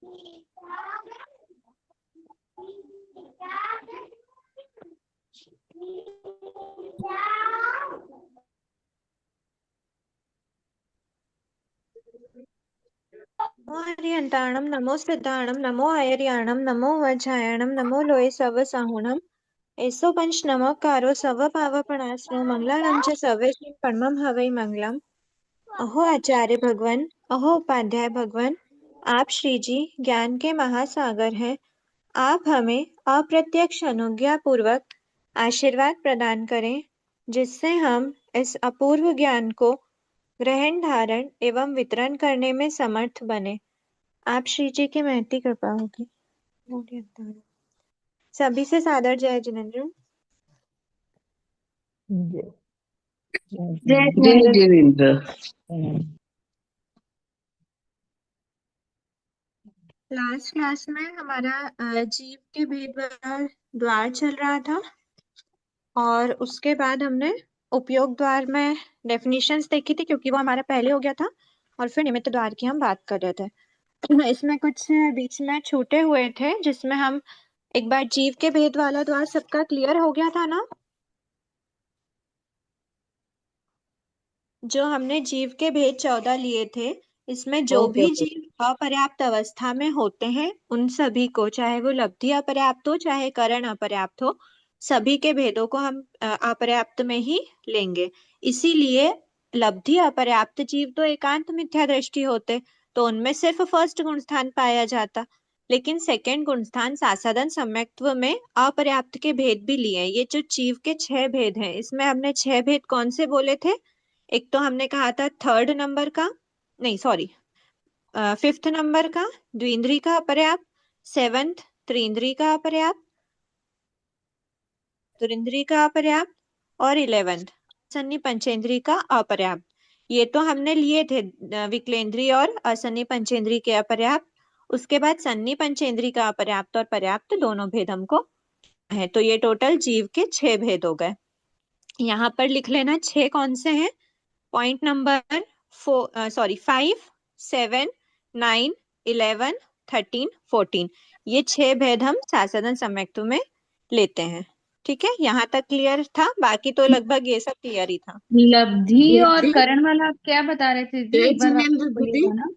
नमो हरियंताणम नमो सिद्धाणम नमो हयरियाणम नमो वज्रायणम नमो लोये सव साहुणम एसो पंच नमोकारो सव पावपणास्नो मंगलानां च सर्वेषां परमं हवै मंगलम। अहो आचार्य भगवान, अहो उपाध्याय भगवान, आप श्री जी ज्ञान के महासागर हैं। आप हमें अप्रत्यक्ष अनुज्ञा पूर्वक आशीर्वाद प्रदान करें, जिससे हम इस अपूर्व ज्ञान को ग्रहण धारण एवं वितरण करने में समर्थ बने। आप श्री जी की महती कृपा होगी। सभी से सादर जय जिनेन्द्र। जय जय जय जिनेन्द्र। जिनेन्द्र। लास्ट क्लास में हमारा जीव के भेद वाला द्वार चल रहा था और उसके बाद हमने उपयोग द्वार में डेफिनेशंस देखी थी, क्योंकि वो हमारा पहले हो गया था, और फिर निमित्त द्वार की हम बात कर रहे थे। इसमें कुछ बीच में छूटे हुए थे, जिसमें हम एक बार जीव के भेद वाला द्वार सबका क्लियर हो गया था ना। जो हमने जीव के भेद 14 लिए थे, इसमें जो भी जीव अपर्याप्त अवस्था में होते हैं उन सभी को, चाहे वो लब्धि अपर्याप्त हो चाहे करण अपर्याप्त हो, सभी के भेदों को हम अपर्याप्त में ही लेंगे। इसीलिए लब्धि अपर्याप्त जीव तो एकांत मिथ्या दृष्टि होते, तो उनमें सिर्फ फर्स्ट गुण स्थान पाया जाता। लेकिन सेकंड गुण स्थान सासादन सम्यक्त्व में अपर्याप्त के भेद भी लिए। ये जो जीव के 6 भेद हैं, इसमें हमने 6 भेद कौन से बोले थे? एक तो हमने कहा था थर्ड नंबर का, नहीं सॉरी, 5th नंबर का द्विंद्री का अपर्याप्त, 7th त्रिंद्री का अपर्याप्त, चतुरिंद्री का अपर्याप्त, और 11th असन्नी पंचेंद्री का अपर्याप्त। ये तो हमने लिए थे विकलेंद्री और असन्नी पंचेंद्री के अपर्याप्त। उसके बाद सन्नी पंचेंद्री का अपर्याप्त और पर्याप्त दोनों भेद हमको है। तो ये टोटल जीव के 6 भेद हो गए। यहाँ पर लिख लेना 6 कौन से हैं। पॉइंट नंबर 5, 7, 9, 11, 13, 14, ये 6 भेद हम सासाधन सम्यक्त्व में लेते हैं। ठीक है, यहाँ तक क्लियर था? बाकी तो लगभग ये सब क्लियर ही था। लब्धि और करण वाला आप क्या बता रहे थे दीदी? एक बार वापस बोलिएगा ना।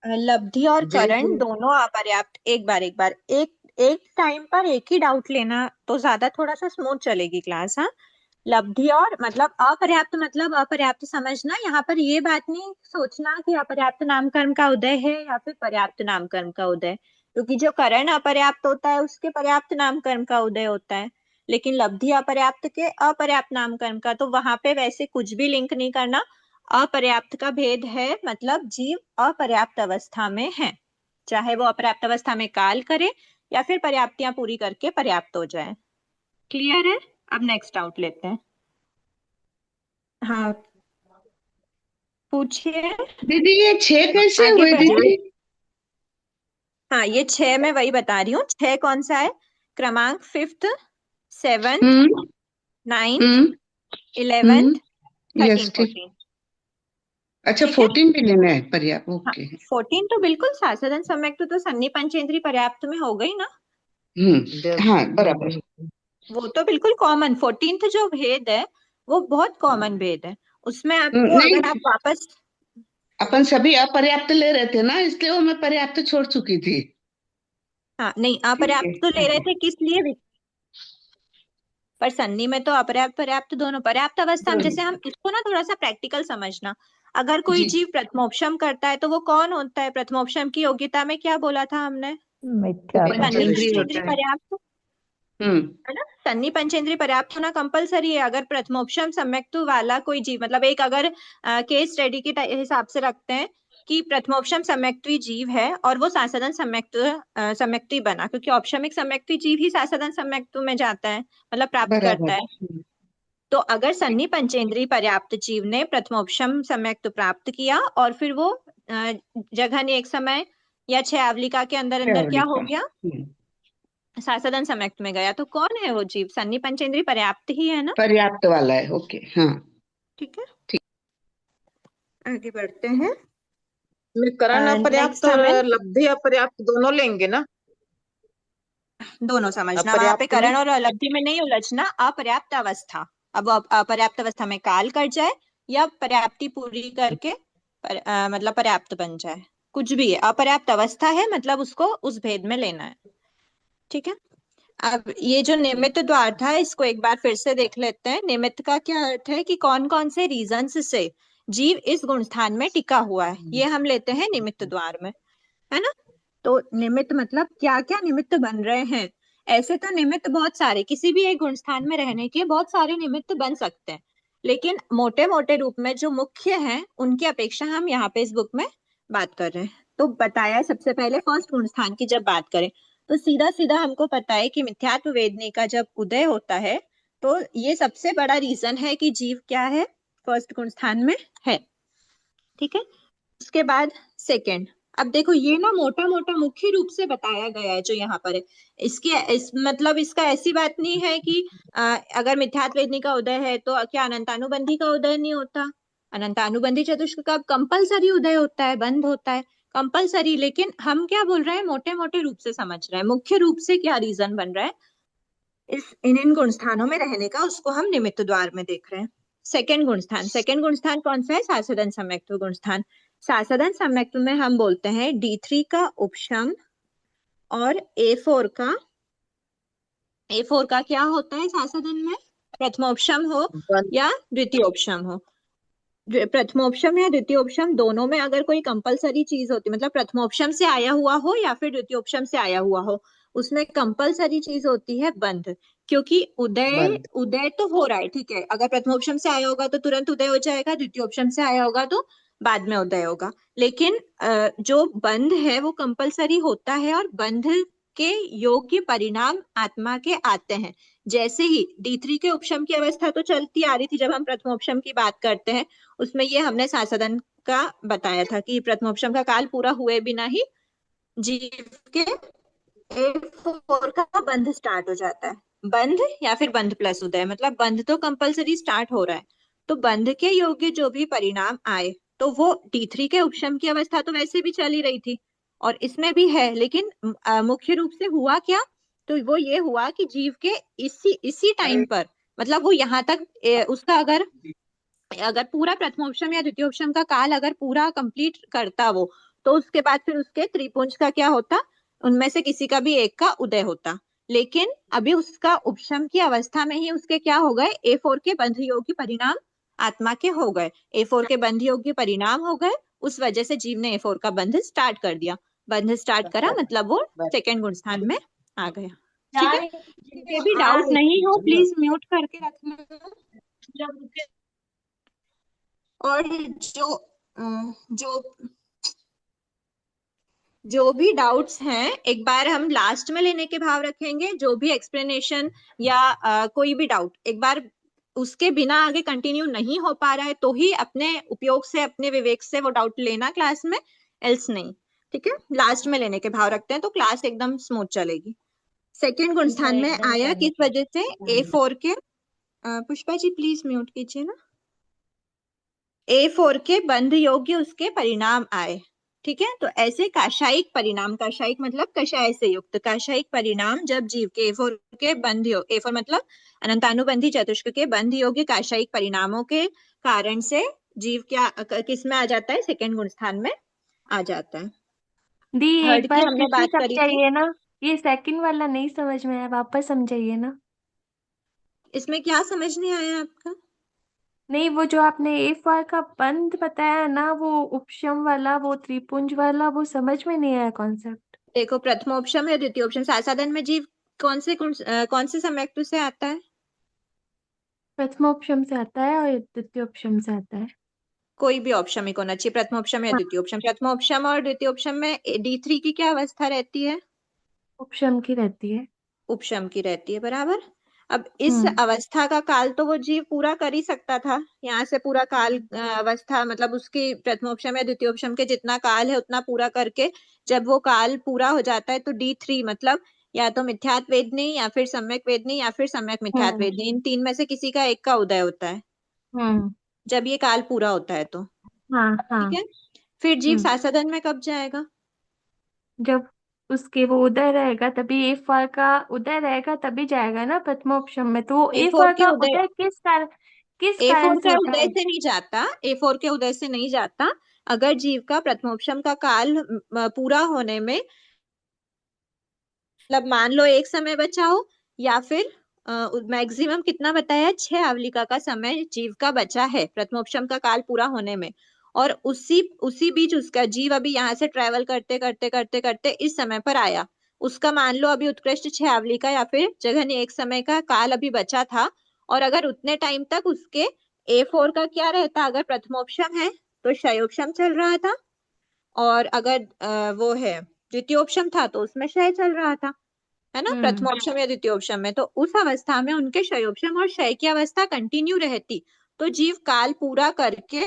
लब्धि और करण दोनों अपर्याप्त। एक बार एक टाइम पर एक ही डाउट लेना तो ज्यादा थोड़ा सा स्मूथ चलेगी क्लास। हाँ, लब्धि और मतलब अपर्याप्त समझना। यहाँ पर ये बात नहीं सोचना कि अपर्याप्त नामकर्म का उदय है या फिर पर्याप्त नामकर्म का उदय, क्योंकि जो करण अपर्याप्त होता है उसके पर्याप्त नामकर्म का उदय होता है। लेकिन लब्धि अपर्याप्त के अपर्याप्त नामकर्म का, तो वहां पे वैसे कुछ भी लिंक नहीं करना। अपर्याप्त का भेद है, मतलब जीव अपर्याप्त अवस्था में है, चाहे वो अपर्याप्त अवस्था में काल करे या फिर पर्याप्तियां पूरी करके पर्याप्त हो जाए। क्लियर है? अब नेक्स्ट आउट लेते हैं। हाँ, पूछिए। दीदी ये 6 कैसे आगे हुए बढ़िए। दीदी? हाँ, ये 6 मैं वही बता रही हूँ। 6 कौन सा है? क्रमांक 5th, 7th, हम्म 9th, हम्म 11th, यस 13, ठीक। 14। अच्छा ठीक है। 14 भी लेना है पर्याप्त? हाँ, ओके। 14 तो बिल्कुल साधारण सम्यक तो सन्नी पंचेंद्री पर्याप्त में हो गई ना। हाँ बराबर। वो तो बिल्कुल कॉमन 14th जो भेद है वो बहुत कॉमन भेद है। उसमें आपको नहीं, अगर आप वापस, अपन सभी अपर्याप्त ले रहे थे ना, इसलिए वो मैं पर्याप्त छोड़ चुकी थी। हाँ नहीं, ठीक है अपर्याप्त तो ले रहे आगे। थे किस लिए? पर सन्नी में तो अपर्याप्त पर्याप्त दोनों पर्याप्त अवस्था में। जैसे हम इसको ना थोड़ा सा प्रैक्टिकल समझना। अगर कोई जी जीव प्रथमोपशम करता है तो वो कौन होता है? प्रथमोपशम की योग्यता में क्या बोला था हमने? मिथ्या सन्नी दृष्टि पंचेंद्री होता है। पर्याप्त हम्म है ना। सन्नी पंचेंद्री पर्याप्त होना कंपलसरी है। अगर प्रथमोपशम सम्यक्त्व वाला कोई जीव, मतलब एक अगर केस स्टडी के हिसाब से रखते हैं कि प्रथमोपशम सम्यक्त्वी जीव है और वो सासाधन सम्यक्त्वी बना, क्योंकि औपशमिक सम्यक्त्वी जीव ही सासाधन सम्यक्त्व में जाता है, मतलब प्राप्त करता बराबर। है। तो अगर सन्नी पंचेंद्री पर्याप्त जीव ने प्रथमोपशम सम्यक्त्व प्राप्त किया और फिर वो जघन एक समय या 6 आवलिका के अंदर अंदर क्या हो श्यावलिका। गया? सासाधन सम्यक्त्व में गया। तो कौन है वो जीव? सन्नी पंचेंद्री पर्याप्त ही है ना। पर्याप्त वाला है। ओके हाँ ठीक है, ठीक। आगे बढ़ते हैं। में करण अपर्याप्त नेक्स्ट और हमें लब्धि अपर्याप्त दोनों लेंगे ना? दोनों समझना, वहां पे अपर्याप्त में करण और अलब्धि में नहीं उलझना। अपर्याप्त अवस्था, अब अपर्याप्त अवस्था में काल कट जाए या पर्याप्ति पूरी करके मतलब पर्याप्त बन जाए, कुछ भी है। अपर्याप्त अवस्था है मतलब उसको उस भेद में लेना है। ठीक है। अब ये जो निमित्त द्वार था इसको एक बार फिर से देख लेते हैं। निमित्त का क्या अर्थ है कि कौन कौन से रीजंस से जीव इस गुण स्थान में टिका हुआ है, ये हम लेते हैं निमित्त द्वार में, है ना। तो निमित्त मतलब क्या क्या निमित्त बन रहे हैं। ऐसे तो निमित्त बहुत सारे, किसी भी एक गुण स्थान में रहने के बहुत सारे निमित्त बन सकते हैं, लेकिन मोटे मोटे रूप में जो मुख्य हैं उनकी अपेक्षा हम यहाँ पे इस बुक में बात कर रहे हैं। तो बताया सबसे पहले फर्स्ट गुण स्थान की जब बात करें तो सीधा सीधा हमको पता है कि मिथ्यात्व वेदनी का जब उदय होता है तो ये सबसे बड़ा रीजन है कि जीव क्या है, फर्स्ट गुण स्थान में है। ठीक है। उसके बाद सेकंड, अब देखो ये ना मोटा मोटा मुख्य रूप से बताया गया है जो यहाँ पर है। मतलब इसका ऐसी बात नहीं है कि अगर मिथ्यात्व वेदनी का उदय है तो क्या अनंतानुबंधी का उदय नहीं होता। अनंतानुबंधी चतुष्क का कंपलसरी उदय होता है, बंध होता है कंपलसरी। लेकिन हम क्या बोल रहे हैं, मोटे मोटे रूप से समझ रहे हैं, मुख्य रूप से क्या रीजन बन रहा है इस इन गुण स्थानों में रहने का, उसको हम निमित्त द्वार में देख रहे हैं। सेकंड गुण स्थान, सेकंड गुण स्थान कौन सा है, सासदन सम्यक्त्व गुण स्थान। सासदन सम्यक्त्व में हम बोलते हैं D3 का उपशम और A4 का क्या होता है सासदन में, प्रथमोपशम हो या द्वितीयोपशम हो। प्रथमोपशम या द्वितीयोपशम दोनों में अगर कोई कंपलसरी चीज होती, मतलब प्रथमोपशम से आया हुआ हो या फिर द्वितीयोपशम से आया हुआ हो, उसमें कंपलसरी चीज होती है बंध। क्योंकि उदय उदय तो हो रहा है, ठीक है, अगर प्रथमोपशम से आया होगा तो तुरंत उदय हो जाएगा, द्वितीयोपशम से आया होगा तो बाद में उदय होगा। लेकिन जो बंध है वो कंपलसरी होता है और बंध के योग्य परिणाम आत्मा के आते हैं। जैसे ही D3 के उपशम की अवस्था तो चलती आ रही थी, जब हम प्रथमोपशम की बात करते हैं उसमें ये हमने सासदन का बताया था कि प्रथमोपशम का काल पूरा हुए बिना ही जीव के A4 का बंध स्टार्ट हो जाता है। बंध या फिर बंध प्लस उदय, मतलब बंध तो कंपलसरी स्टार्ट हो रहा है, तो बंध के योग्य जो भी परिणाम आए तो वो D3 के उपशम की अवस्था तो वैसे भी चल ही रही थी और इसमें भी है। लेकिन मुख्य रूप से हुआ क्या, तो वो ये हुआ कि जीव के इसी इसी टाइम पर, मतलब वो यहाँ तक उसका अगर अगर पूरा प्रथमोपशम या द्वितीयोपशम का काल अगर पूरा कंप्लीट करता वो, तो उसके बाद फिर उसके त्रिपुंज का क्या होता, उनमें से किसी का भी एक का उदय होता। लेकिन अभी उसका उपशम की अवस्था में ही उसके क्या हो गए, A4 के बंध योग्य परिणाम आत्मा के हो गए, A4 के बंध योग्य परिणाम हो गए। उस वजह से जीव ने A4 का बंध स्टार्ट कर दिया, बंध स्टार्ट करा मतलब वो सेकेंड गुण स्थान में आ गया। ठीक है। ये भी डाउट नहीं हो प्लीज म्यूट करके रखना। और जो जो भी डाउट्स हैं एक बार हम लास्ट में लेने के भाव रखेंगे, जो भी एक्सप्लेनेशन या कोई भी डाउट एक बार उसके बिना आगे कंटिन्यू नहीं हो पा रहा है तो ही अपने उपयोग से अपने विवेक से वो डाउट लेना क्लास में, एल्स नहीं। ठीक है, लास्ट में लेने के भाव रखते हैं तो क्लास एकदम स्मूथ चलेगी। सेकंड गुण स्थान में आया किस वजह से, A4 के पुष्पा जी प्लीज म्यूट कीजिए ना। A4 के बंध योग्य उसके परिणाम आए। ठीक है, तो ऐसे काशायिक परिणाम, काशायिक मतलब कषाय से युक्त, काशायिक परिणाम जब जीव के A4 के बंध योग, A4 मतलब अनंतानुबंधी चतुष्क के बंध योग्य काशायिक परिणामों के कारण से जीव क्या किस में आ जाता है, सेकंड गुण स्थान में आ जाता है। दी एक थर्ड की बार हमने फिर से बात करी थी, समझाइए ना, ये सेकंड वाला नहीं समझ में आया, वापस समझाइए ना। इसमें क्या समझ नहीं आया आपका? नहीं, वो जो आपने A4 का बंद बताया ना, वो उपशम वाला, वो त्रिपुंज वाला, वो समझ में नहीं आया कॉन्सेप्ट। देखो प्रथमोपशम या द्वितीयोपशम, सासाधन में जीव कौन से सम्यक्तु से आता है, प्रथमोपशम से आता है और द्वितीयोपशम से आता है। कोई भी ऑप्शन होना चाहिए, प्रथमोपशम या हाँ, द्वितीयोपशम। प्रथमोपशम और द्वितीयोपशम में D3 की क्या अवस्था रहती है, उपशम की रहती है। उपशम की रहती है, बराबर। अब इस हम्म अवस्था का काल तो वो जीव पूरा कर ही सकता था, यहाँ से पूरा काल अवस्था मतलब उसकी प्रथमोपशम या द्वितीयोपशम के जितना काल है उतना पूरा करके जब वो काल पूरा हो जाता है तो D3 मतलब या तो मिथ्यात्व वेदनी या फिर सम्यक वेदनी या फिर सम्यक मिथ्यात्व हम्म वेदनी, इन तीन में से किसी का एक का उदय होता है हम्म जब ये काल पूरा होता है तो। हाँ ठीक हाँ। है, फिर जीव हम्म सासाधन में कब जाएगा? जब उसके वो उदय रहेगा तभी एफ वार का उदय रहेगा तभी जाएगा ना प्रथमोपशम में। तो वो ए एफ फोर वार के का उदय उदय किस ए कारण फोर से का होता उदय है? से नहीं जाता, ए फोर के उदय से नहीं जाता। अगर जीव का प्रथमोपशम का काल पूरा होने में, मतलब मान लो एक समय बचा हो, या फिर मैक्सिमम कितना बताया, 6 आवलिका का समय जीव का बचा है प्रथमोपशम का काल पूरा होने में, और उसी उसी बीच उसका जीव अभी यहाँ से ट्रेवल करते करते करते करते इस समय पर आया, उसका मान लो अभी उत्कृष्ट 6 आवलिका या फिर जघन्य एक समय का काल अभी बचा था, और अगर उतने टाइम तक उसके ए फोर का क्या रहता, अगर प्रथमोपशम है तो क्षयोपशम चल रहा था, और अगर वो है द्वितीयोपशम था तो उसमें क्षय चल रहा था, है ना, हम्म प्रथमोपशम या द्वितीयोपशम में, तो उस अवस्था में उनके क्षयोपशम और क्षय की अवस्था कंटिन्यू रहती, तो जीव काल पूरा करके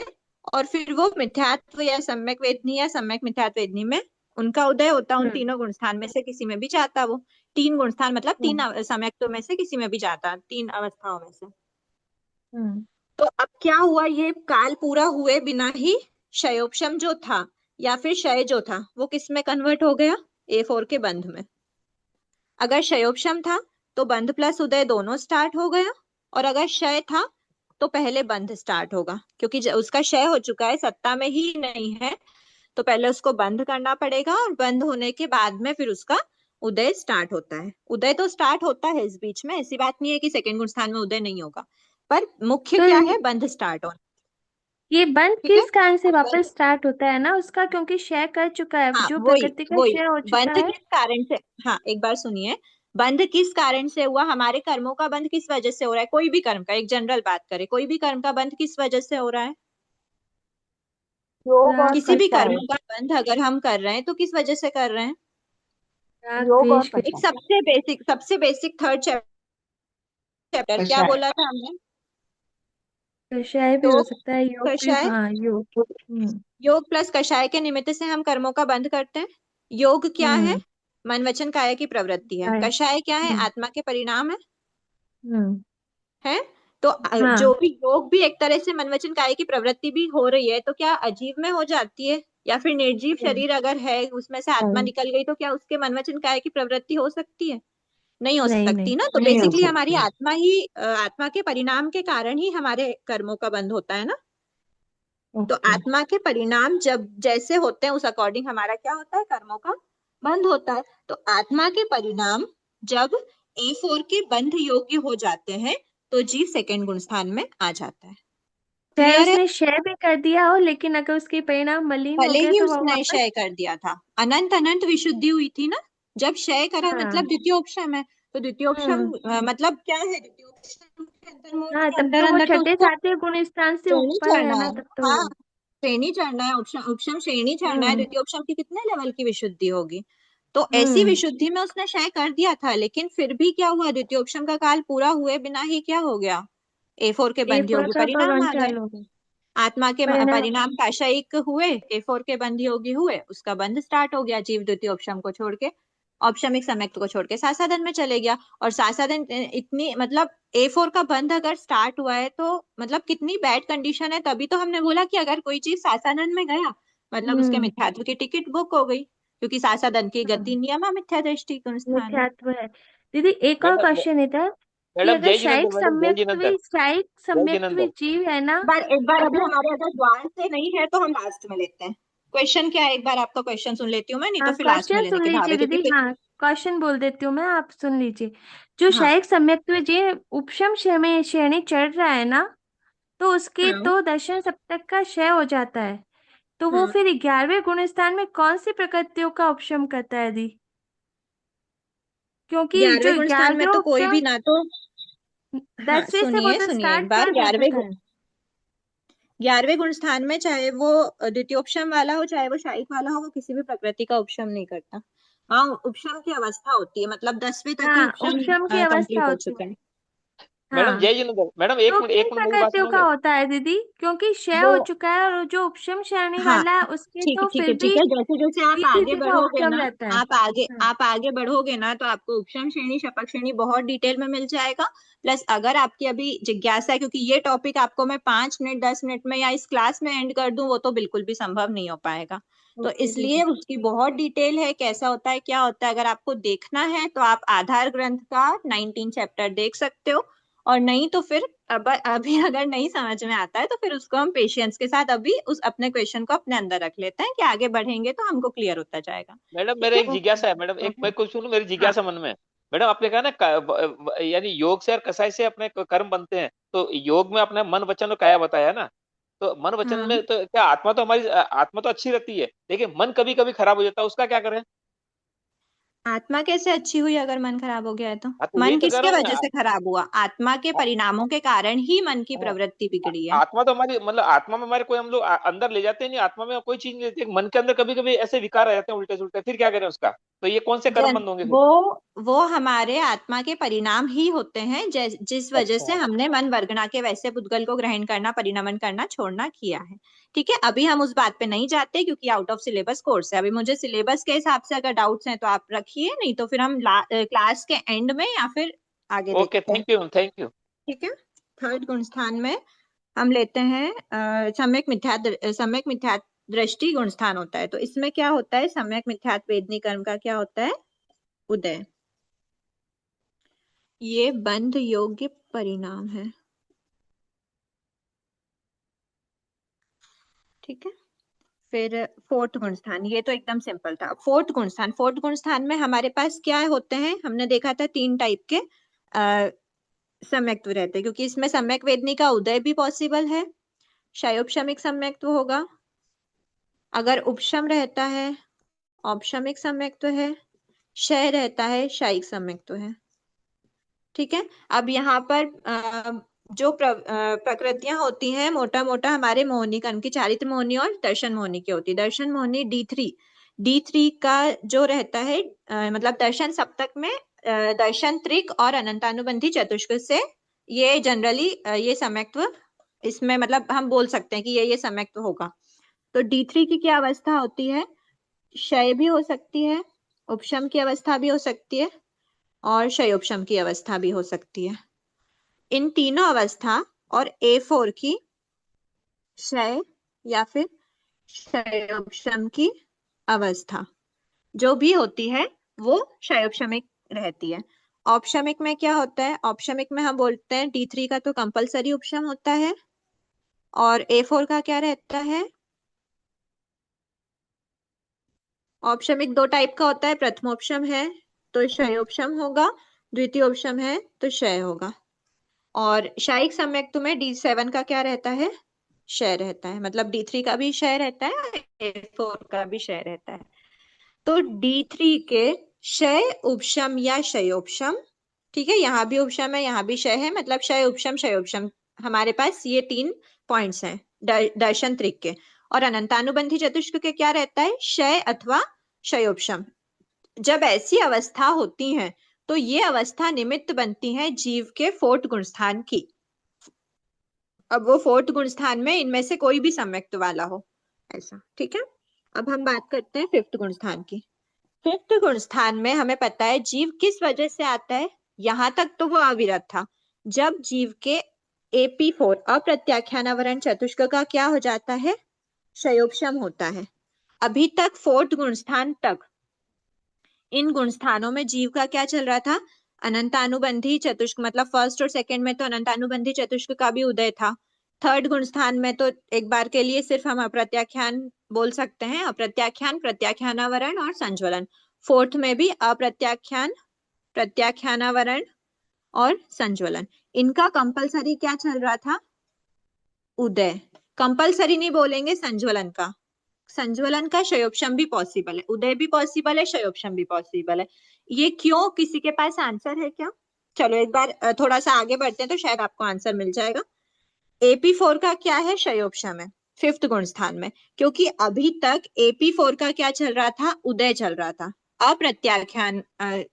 और फिर वो मिथ्यात्व या सम्यक वेदनी या सम्यक मिथ्यात्व वेदनी में उनका उदय होता, उन हम्म तीनों गुणस्थान में से किसी में भी जाता वो। 3 गुणस्थान मतलब तीन हम्म सम्यक्तों में से किसी में भी जाता, 3 अवस्थाओं में से। हम्म तो अब क्या हुआ, ये काल पूरा हुए बिना ही क्षयोपशम जो था या फिर क्षय जो था वो किस में कन्वर्ट हो गया, ए फोर के बंध में। अगर क्षयोपशम था तो बंध प्लस उदय दोनों स्टार्ट हो गया, और अगर क्षय था तो पहले बंध स्टार्ट होगा, क्योंकि उसका क्षय हो चुका है, सत्ता में ही नहीं है, तो पहले उसको बंद करना पड़ेगा, और बंद होने के बाद में फिर उसका उदय स्टार्ट होता है। उदय तो स्टार्ट होता है इस बीच में, ऐसी बात नहीं है कि सेकंड गुण स्थान में उदय नहीं होगा, पर मुख्य तो क्या है, बंध स्टार्ट होना। ये बंद ठीक है, किस कारण से अब बंध, वापस स्टार्ट होता है ना उसका, क्योंकि क्षय कर चुका है, हाँ जो वही प्रकृति का वही क्षय हो चुका बंध है। किस कारण से, हाँ एक बार सुनिए, बंध किस कारण से हुआ, हमारे कर्मों का बंध किस वजह से हो रहा है, कोई भी कर्म का, एक जनरल बात करें, कोई भी कर्म का बंध किस वजह से हो रहा है, योग और किसी भी कषाय। कर्म का बंध अगर हम कर रहे हैं तो किस वजह से कर रहे हैं। राग योग और द्वेष के। एक कषाय। सबसे बेसिक थर्ड चैप्टर क्या कषाय। बोला था हमने, कषाय भी हो योग सकता है, योग भी, कषाय, हाँ योग। योग प्लस कषाय के निमित्त से हम कर्मों का बंध करते हैं। योग क्या है, हम्म मन वचन काया की प्रवृत्ति है। है। कषाय क्या है, हम्म आत्मा के परिणाम हम्म है। तो जो हाँ भी योग भी एक तरह से मन वचन काया की प्रवृत्ति भी हो रही है, तो क्या अजीव में हो जाती है, या फिर निर्जीव हम्म, शरीर अगर है उसमें से आत्मा नहीं निकल गई तो क्या उसके मन वचन काया की प्रवृत्ति हो सकती है, नहीं हो नहीं नहीं। सकती ना। तो नहीं हो बेसिकली हमारी सकती। आत्मा ही आत्मा के परिणाम के कारण ही हमारे कर्मों का बंध होता है ना। तो ओके। आत्मा के परिणाम जब जैसे होते हैं उस अकॉर्डिंग हमारा क्या होता है, कर्मों का बंध होता है। तो आत्मा के परिणाम जब ए फोर के बंध योग्य हो जाते हैं तो जीव सेकंड गुण स्थान में आ जाता है। चाहे क्लियर है, उसने क्षय भी कर दिया हो, लेकिन अगर उसके परिणाम मलिन हो भले गए ही तो वह उसने वापस। क्षय कर दिया था, अनंत अनंत विशुद्धि हुई थी ना, जब क्षय करा हाँ मतलब द्वितीयोपशम है, तो द्वितीयोपशम हम्म मतलब क्या है, द्वितीयोपशम के अंतर्मुख हाँ, के तब अंदर तो वो अंदर तो छठे उसको सातवें गुण स्थान से श्रेणी ऊपर है चढ़ना ना है, तब तो। हाँ श्रेणी चढ़ना है, उपशम उपशम श्रेणी चढ़ना है, हम्म द्वितीयोपशम की कितने लेवल की विशुद्धि होगी, तो ऐसी हम्म विशुद्धि में उसने क्षय कर दिया था, लेकिन फिर भी क्या हुआ, द्वितीयोपशम का काल पूरा हुए बिना ही क्या हो गया, ए फोर के ए बंध फोर योगी का परिणाम पवन आ गए। चालू हो गया। आत्मा के परिणाम। परिणाम काशायिक हुए, ए फोर के बंध योगी हुए, उसका बंध स्टार्ट हो गया, जीव द्वितीय ऑप्शन को छोड़ के, औपशमिक सम्यक्त को छोड़ के सासाधन में चले गया, और सासाधन इतनी मतलब ए फोर का बंध अगर स्टार्ट हुआ है तो मतलब कितनी बैड कंडीशन है, तभी तो हमने बोला कि अगर कोई चीज सासाधन में गया मतलब उसके हम्म मिथ्यात्व की टिकट बुक हो गई, क्योंकि सासाधन की हाँ, गति नियम मिथ्या दृष्टि गुण स्थान है। मिथ्यात्व है। दीदी एक और मैडम क्वेश्चन इधर, कि मैडम अगर जय जिनेंद्र, मैडम जय जिनेंद्र, शायिक जय सम्यक्त्वी जिनेंद्र। जीव है ना, एक बार अभी अगर। हमारे अगर द्वार से नहीं है तो हम लास्ट में लेते हैं। क्वेश्चन क्या है, एक बार आपका क्वेश्चन सुन लेती हूँ मैं, नहीं तो हाँ फिर लास्ट में क्वेश्चन लेने सुन के भाव लीजिए है, क्योंकि दीदी, फिर हाँ क्वेश्चन बोल देती हूँ मैं, आप सुन लीजिए। जो हाँ शायिक सम्यक्त्व जीव उपशम श्रेणी चढ़ रहा है ना, तो उसके हाँ तो दशम सप्तक का क्षय हो जाता है, तो वो हाँ, फिर 11वें गुण स्थान में कौन सी प्रकृतियों का उपशम करता है दी? क्योंकि जो 11वें गुण स्थान में 11वें तो कोई भी उपशम ना तो, हाँ 10वें से वो सुनिए तो सुनिए एक स्टार्ट बार, कर चुका है। 11वें गुण स्थान में चाहे वो द्वितीयोपशम वाला हो चाहे वो शायिक वाला हो, वो किसी भी प्रकृति का उपशम नहीं करता। हाँ उपशम की अवस्था होती है, मतलब 10वें तक ही हाँ उपशम उपशम की अवस्था कंप्लीट हो होती है। चुका है। मैडम हाँ, जय जिनेंद्र, मैडम एक तो मिनट, किन एक मिनट मेरी बात प्रकृतियों का सुनोगे? होता है दीदी? क्योंकि क्षय वो हो चुका है और जो उपशम श्रेणी हाँ, वाला है उसके ठीक है तो ठीक फिर है ठीक भी है, जैसे जैसे आप धीरे आगे धीरे बढ़ोगे उपशम ना, रहता है। हाँ। आप आगे बढ़ोगे ना, तो आपको उपशम श्रेणी शपथ श्रेणी बहुत डिटेल में मिल जाएगा। प्लस अगर आपकी अभी जिज्ञासा है, क्योंकि ये टॉपिक आपको मैं 5 मिनट 10 मिनट में या इस क्लास में एंड कर दूं, वो तो बिल्कुल भी संभव नहीं हो पाएगा। तो ओके इसलिए दीदी। उसकी बहुत डिटेल है, कैसा होता है क्या होता है। अगर आपको देखना है तो आप आधार ग्रंथ का 19 चैप्टर देख सकते हो, और नहीं तो फिर अब अभी अगर नहीं समझ में आता है तो फिर उसको हम पेशेंस के साथ अभी उस अपने क्वेश्चन को अपने अंदर रख लेते हैं, कि आगे बढ़ेंगे तो हमको क्लियर होता जाएगा। मैडम ठीक मेरा है। एक जिज्ञासा है, मैडम एक मैं कुछ सुनूं, मेरी हाँ जिज्ञासा मन में है। मैडम आपने कहा ना यानी योग से और कसाई से अपने कर्म बनते हैं, तो योग में अपने मन वचन और काया बताया ना, तो मन वचन हाँ, में तो क्या आत्मा तो हमारी आत्मा तो अच्छी रहती है, लेकिन मन कभी कभी खराब हो जाता है, उसका क्या करें? आत्मा कैसे अच्छी हुई अगर मन खराब हो गया है तो? हाँ तो वही मन तो कह किसके रहा हूँ मैं। वजह से खराब हुआ? आत्मा के परिणामों के कारण ही मन की प्रवृत्ति बिगड़ी है। आत्मा तो हमारी मतलब आत्मा में हमारे कोई हम लोग अंदर ले जाते हैं नहीं, आत्मा में कोई चीज नहीं रहती, मन के अंदर कभी कभी ऐसे विकार आ जाते हैं उल्टे सुल्टे, फिर क्या करें उसका? तो ये कौन से कर्म जन बंद होंगे फिर? वो हमारे आत्मा के परिणाम ही होते हैं, जिस वजह से अच्छा। हमने मन वर्गणा के वैसे पुद्गल को ग्रहण करना, परिणमन करना छोड़ना किया है। ठीक है, अभी हम उस बात पे नहीं जाते क्योंकि आउट ऑफ सिलेबस कोर्स है। अभी मुझे सिलेबस के हिसाब से अगर डाउट्स हैं तो आप रखिए, नहीं तो फिर हम क्लास के एंड में या फिर आगे ओके, देखते हैं। Thank you thank you. ठीक है। थर्ड गुण स्थान में हम लेते हैं सम्यक मिथ्या दृष्टि गुण स्थान होता है। तो इसमें क्या होता है? सम्यक मिथ्यात्व वेदनी कर्म का क्या होता है? उदय। ये बंध योग्य परिणाम है। ठीक है। फिर फोर्थ गुण स्थान, ये तो एकदम सिंपल था। फोर्थ गुण स्थान में हमारे पास क्या होते हैं? हमने देखा था 3 टाइप के सम्यक्त्व रहते हैं, क्योंकि इसमें सम्यक वेदनी का उदय भी पॉसिबल है। क्षयोपशमिक सम्यक्त्व होगा, अगर उपशम रहता है औपशमिक सम्यक्त्व है, क्षय रहता है शायिक सम्यक्त्व है। ठीक है। अब यहाँ पर जो प्रकृतियां होती हैं, मोटा मोटा हमारे मोहनी कर्म की चारित्र मोहनी और दर्शन मोहनी की होती है। दर्शन मोहनी D3 का जो रहता है, मतलब दर्शन सप्तक में दर्शन त्रिक और अनंतानुबंधी चतुष्क से ये जनरली ये सम्यक्त्व इसमें मतलब हम बोल सकते हैं कि ये सम्यक्त्व होगा। तो D3 की क्या अवस्था होती है? क्षय भी हो सकती है, उपशम की अवस्था भी हो सकती है, और क्षयोपशम की अवस्था भी हो सकती है। इन तीनों अवस्था और A4 की क्षय या फिर क्षयोपशम की अवस्था जो भी होती है वो क्षयोपशमिक रहती है। औपशमिक में क्या होता है? औपशमिक में हम बोलते हैं D3 का तो कंपलसरी उपशम होता है, और A4 का क्या रहता है? औपशमिक 2 टाइप का होता है। प्रथमोपशम है तो क्षयोपशम होगा, द्वितीयोपशम है तो क्षय होगा। और शायिक सम्यक्त्व में D7 का क्या रहता है? क्षय रहता है। मतलब D3 का भी क्षय रहता है, A4 का भी क्षय रहता है। तो D3 के क्षय उपशम या क्षयोपशम, ठीक है, यहाँ भी उपशम है यहाँ भी क्षय है, मतलब क्षय उपशम क्षयोपशम हमारे पास ये 3 पॉइंट्स हैं दर्शन त्रिक के। और अनंतानुबंधी चतुष्क के क्या रहता है? क्षय अथवा क्षयोपशम। जब ऐसी अवस्था होती है तो ये अवस्था निमित्त बनती है जीव के फोर्थ गुण स्थान की। अब वो फोर्थ गुण स्थान में इनमें से कोई भी सम्यक्त्व वाला हो, ऐसा। ठीक है। अब हम बात करते हैं फिफ्थ गुण स्थान की। फिफ्थ गुण स्थान में हमें पता है जीव किस वजह से आता है। यहां तक तो वो अविरत था। जब जीव के AP4 अप्रत्याख्यानावरण चतुष्क का क्या हो जाता है? क्षयोपशम होता है। अभी तक फोर्थ गुण स्थान तक इन गुण स्थानों में जीव का क्या चल रहा था? अनंतानुबंधी चतुष्क, मतलब फर्स्ट और सेकंड में तो अनंतानुबंधी चतुष्क का भी उदय था। थर्ड गुण स्थान में तो एक बार के लिए सिर्फ हम अप्रत्याख्यान बोल सकते हैं, अप्रत्याख्यान, प्रत्याख्यानावरण और संज्वलन। फोर्थ में भी अप्रत्याख्यान, प्रत्याख्यानावरण और संज्वलन। इनका कंपलसरी क्या चल रहा था? उदय। कंपलसरी नहीं बोलेंगे संज्वलन का। संज्वलन का क्षयोपशम भी पॉसिबल है, उदय भी पॉसिबल है, क्षयोपशम भी पॉसिबल है। ये क्यों? किसी के पास आंसर है क्या? चलो एक बार थोड़ा सा आगे बढ़ते हैं तो शायद आपको आंसर मिल जाएगा। AP4 का क्या है? क्षयोपशम है फिफ्थ गुण स्थान में, क्योंकि अभी तक AP4 का क्या चल रहा था? उदय चल रहा था। अप्रत्याख्यान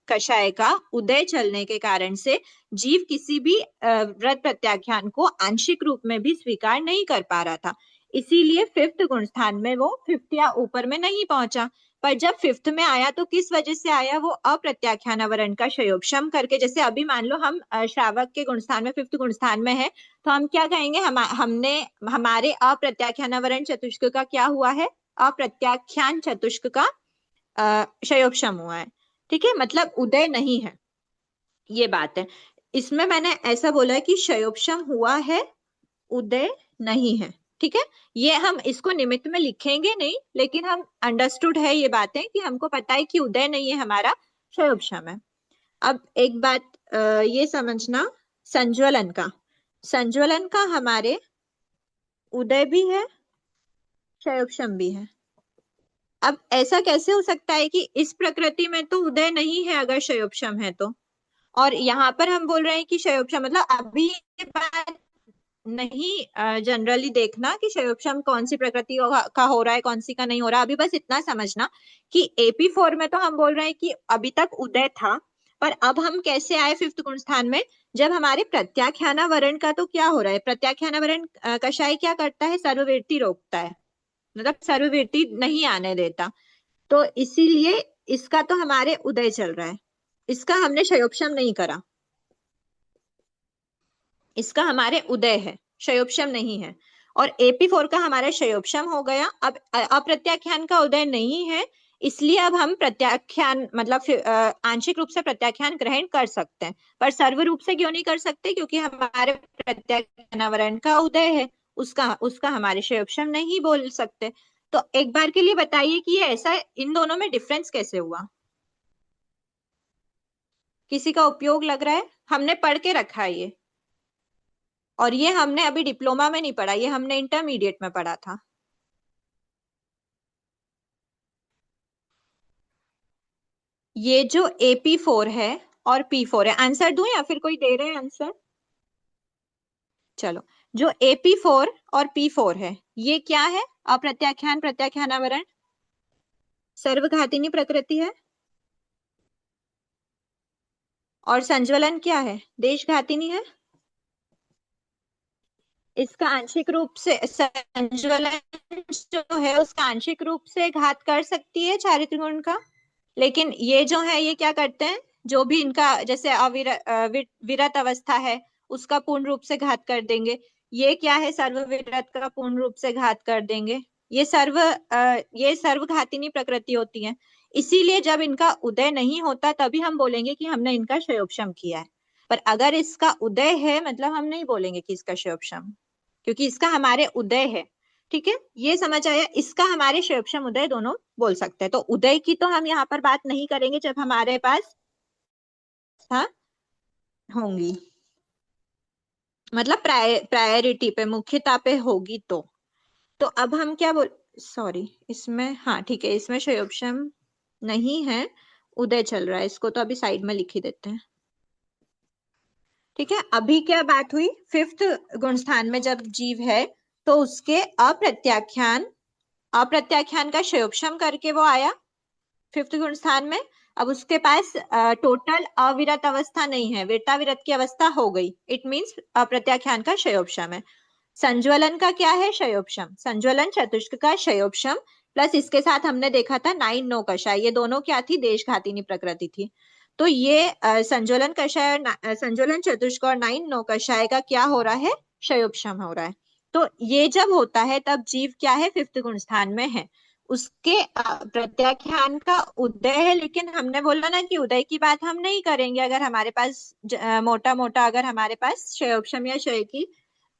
कषाय का उदय चलने के कारण से जीव किसी भी व्रत प्रत्याख्यान को आंशिक रूप में भी स्वीकार नहीं कर पा रहा था। इसीलिए फिफ्थ गुण स्थान में वो फिफ्थ या ऊपर में नहीं पहुंचा। पर जब फिफ्थ में आया तो किस वजह से आया? वो अप्रत्याख्यान आवरण का शयोपशम करके। जैसे अभी मान लो हम श्रावक के गुण स्थान में, फिफ्थ गुण स्थान में है, तो हम क्या कहेंगे? हमने हमारे अप्रत्याख्यान आवरण चतुष्क का क्या हुआ है? अप्रत्याख्यान चतुष्क का शयोपशम हुआ है। ठीक है, मतलब उदय नहीं है, ये बात है। इसमें मैंने ऐसा बोला है कि शयोपशम हुआ है, उदय नहीं है। ठीक है, ये हम इसको निमित्त में लिखेंगे नहीं, लेकिन हम अंडरस्टूड है ये बातें कि हमको पता है कि उदय नहीं है, हमारा शयोपशम है। अब एक बात ये समझना, संज्वलन का हमारे उदय भी है, शयोपशम भी है। अब ऐसा कैसे हो सकता है कि इस प्रकृति में तो उदय नहीं है अगर शयोपशम है तो, और यहाँ पर हम बोल रहे हैं कि शयोपशम? मतलब अभी ये बात नहीं जनरली देखना कि शयोपशम कौन सी प्रकृति का हो रहा है, कौन सी का नहीं हो रहा। अभी बस इतना समझना कि AP4 में तो हम बोल रहे हैं कि अभी तक उदय था, पर अब हम कैसे आए फिफ्थ गुण स्थान में? जब हमारे प्रत्याख्यानावरण का तो क्या हो रहा है? प्रत्याख्यानावरण कषाय क्या करता है? सर्ववृत्ति रोकता है, मतलब सर्ववृत्ति नहीं आने देता। तो इसीलिए इसका तो हमारे उदय चल रहा है, इसका हमने शयोपशम नहीं करा, इसका हमारे उदय है, शयोपशम नहीं है। और AP4 का हमारा शयोपशम हो गया। अब अप्रत्याख्यान का उदय नहीं है, इसलिए अब हम प्रत्याख्यान मतलब आंशिक रूप से प्रत्याख्यान ग्रहण कर सकते हैं, पर सर्व रूप से क्यों नहीं कर सकते? क्योंकि हमारे प्रत्याख्यानावरण का उदय है, उसका हमारे शयोपशम नहीं बोल सकते। तो एक बार के लिए बताइए कि ये ऐसा, इन दोनों में डिफरेंस कैसे हुआ? किसी का उपयोग लग रहा है? हमने पढ़ के रखा है ये, और ये हमने अभी डिप्लोमा में नहीं पढ़ा, ये हमने इंटरमीडिएट में पढ़ा था। ये जो AP4 है और P4 है, आंसर दूं या फिर कोई दे रहे हैं आंसर? चलो, जो AP4 और P4 है, ये क्या है? अप्रत्याख्यान प्रत्याख्यानावरण सर्वघातिनी प्रकृति है, और संज्वलन क्या है? देशघातिनी है। इसका आंशिक रूप से संज्वलन जो है उसका आंशिक रूप से घात कर सकती है चारित्रिक गुण का, लेकिन ये जो है ये क्या करते हैं? जो भी इनका जैसे विरत अवस्था है उसका पूर्ण रूप से घात कर देंगे। ये क्या है? सर्वविरत का पूर्ण रूप से घात कर देंगे। ये सर्वघातिनी प्रकृति होती है। इसीलिए जब इनका उदय नहीं होता तभी हम बोलेंगे कि हमने इनका शयोपशम किया है। पर अगर इसका उदय है, मतलब हम नहीं बोलेंगे कि इसका शयोपशम, क्योंकि इसका हमारे उदय है। ठीक है, ये समझ आया? इसका हमारे शयोपशम उदय दोनों बोल सकते हैं। तो उदय की तो हम यहाँ पर बात नहीं करेंगे जब हमारे पास होंगी, मतलब प्रायोरिटी पे, मुख्यता पे होगी तो अब हम क्या बोल, सॉरी, इसमें हाँ ठीक है, इसमें शयोपशम नहीं है, उदय चल रहा है, इसको तो अभी साइड में लिख ही देते हैं। ठीक है, अभी क्या बात हुई? फिफ्थ गुण स्थान में जब जीव है तो उसके अप्रत्याख्यान का शयोपशम करके वो आया फिफ्थ गुण स्थान में। अब उसके पास टोटल अविरत अवस्था नहीं है, विरताविरत की अवस्था हो गई, इट मींस अप्रत्याख्यान का शयोपशम है। संज्वलन का क्या है? शयोपशम। संज्वलन चतुष्क का शयोपशम प्लस इसके साथ हमने देखा था 9 कषाय, ये दोनों क्या थी? देशघातिनी प्रकृति थी। तो ये संज्वलन कषाय, संज्वलन चतुष्क और 9 कषाय का क्या हो रहा है? शयोपशम हो रहा है। तो ये जब होता है तब जीव क्या है? फिफ्थ गुण स्थान में है, उसके प्रत्याख्यान का उदय है। लेकिन हमने बोला ना कि उदय की बात हम नहीं करेंगे अगर हमारे पास मोटा मोटा अगर हमारे पास शयोपशम या क्षय की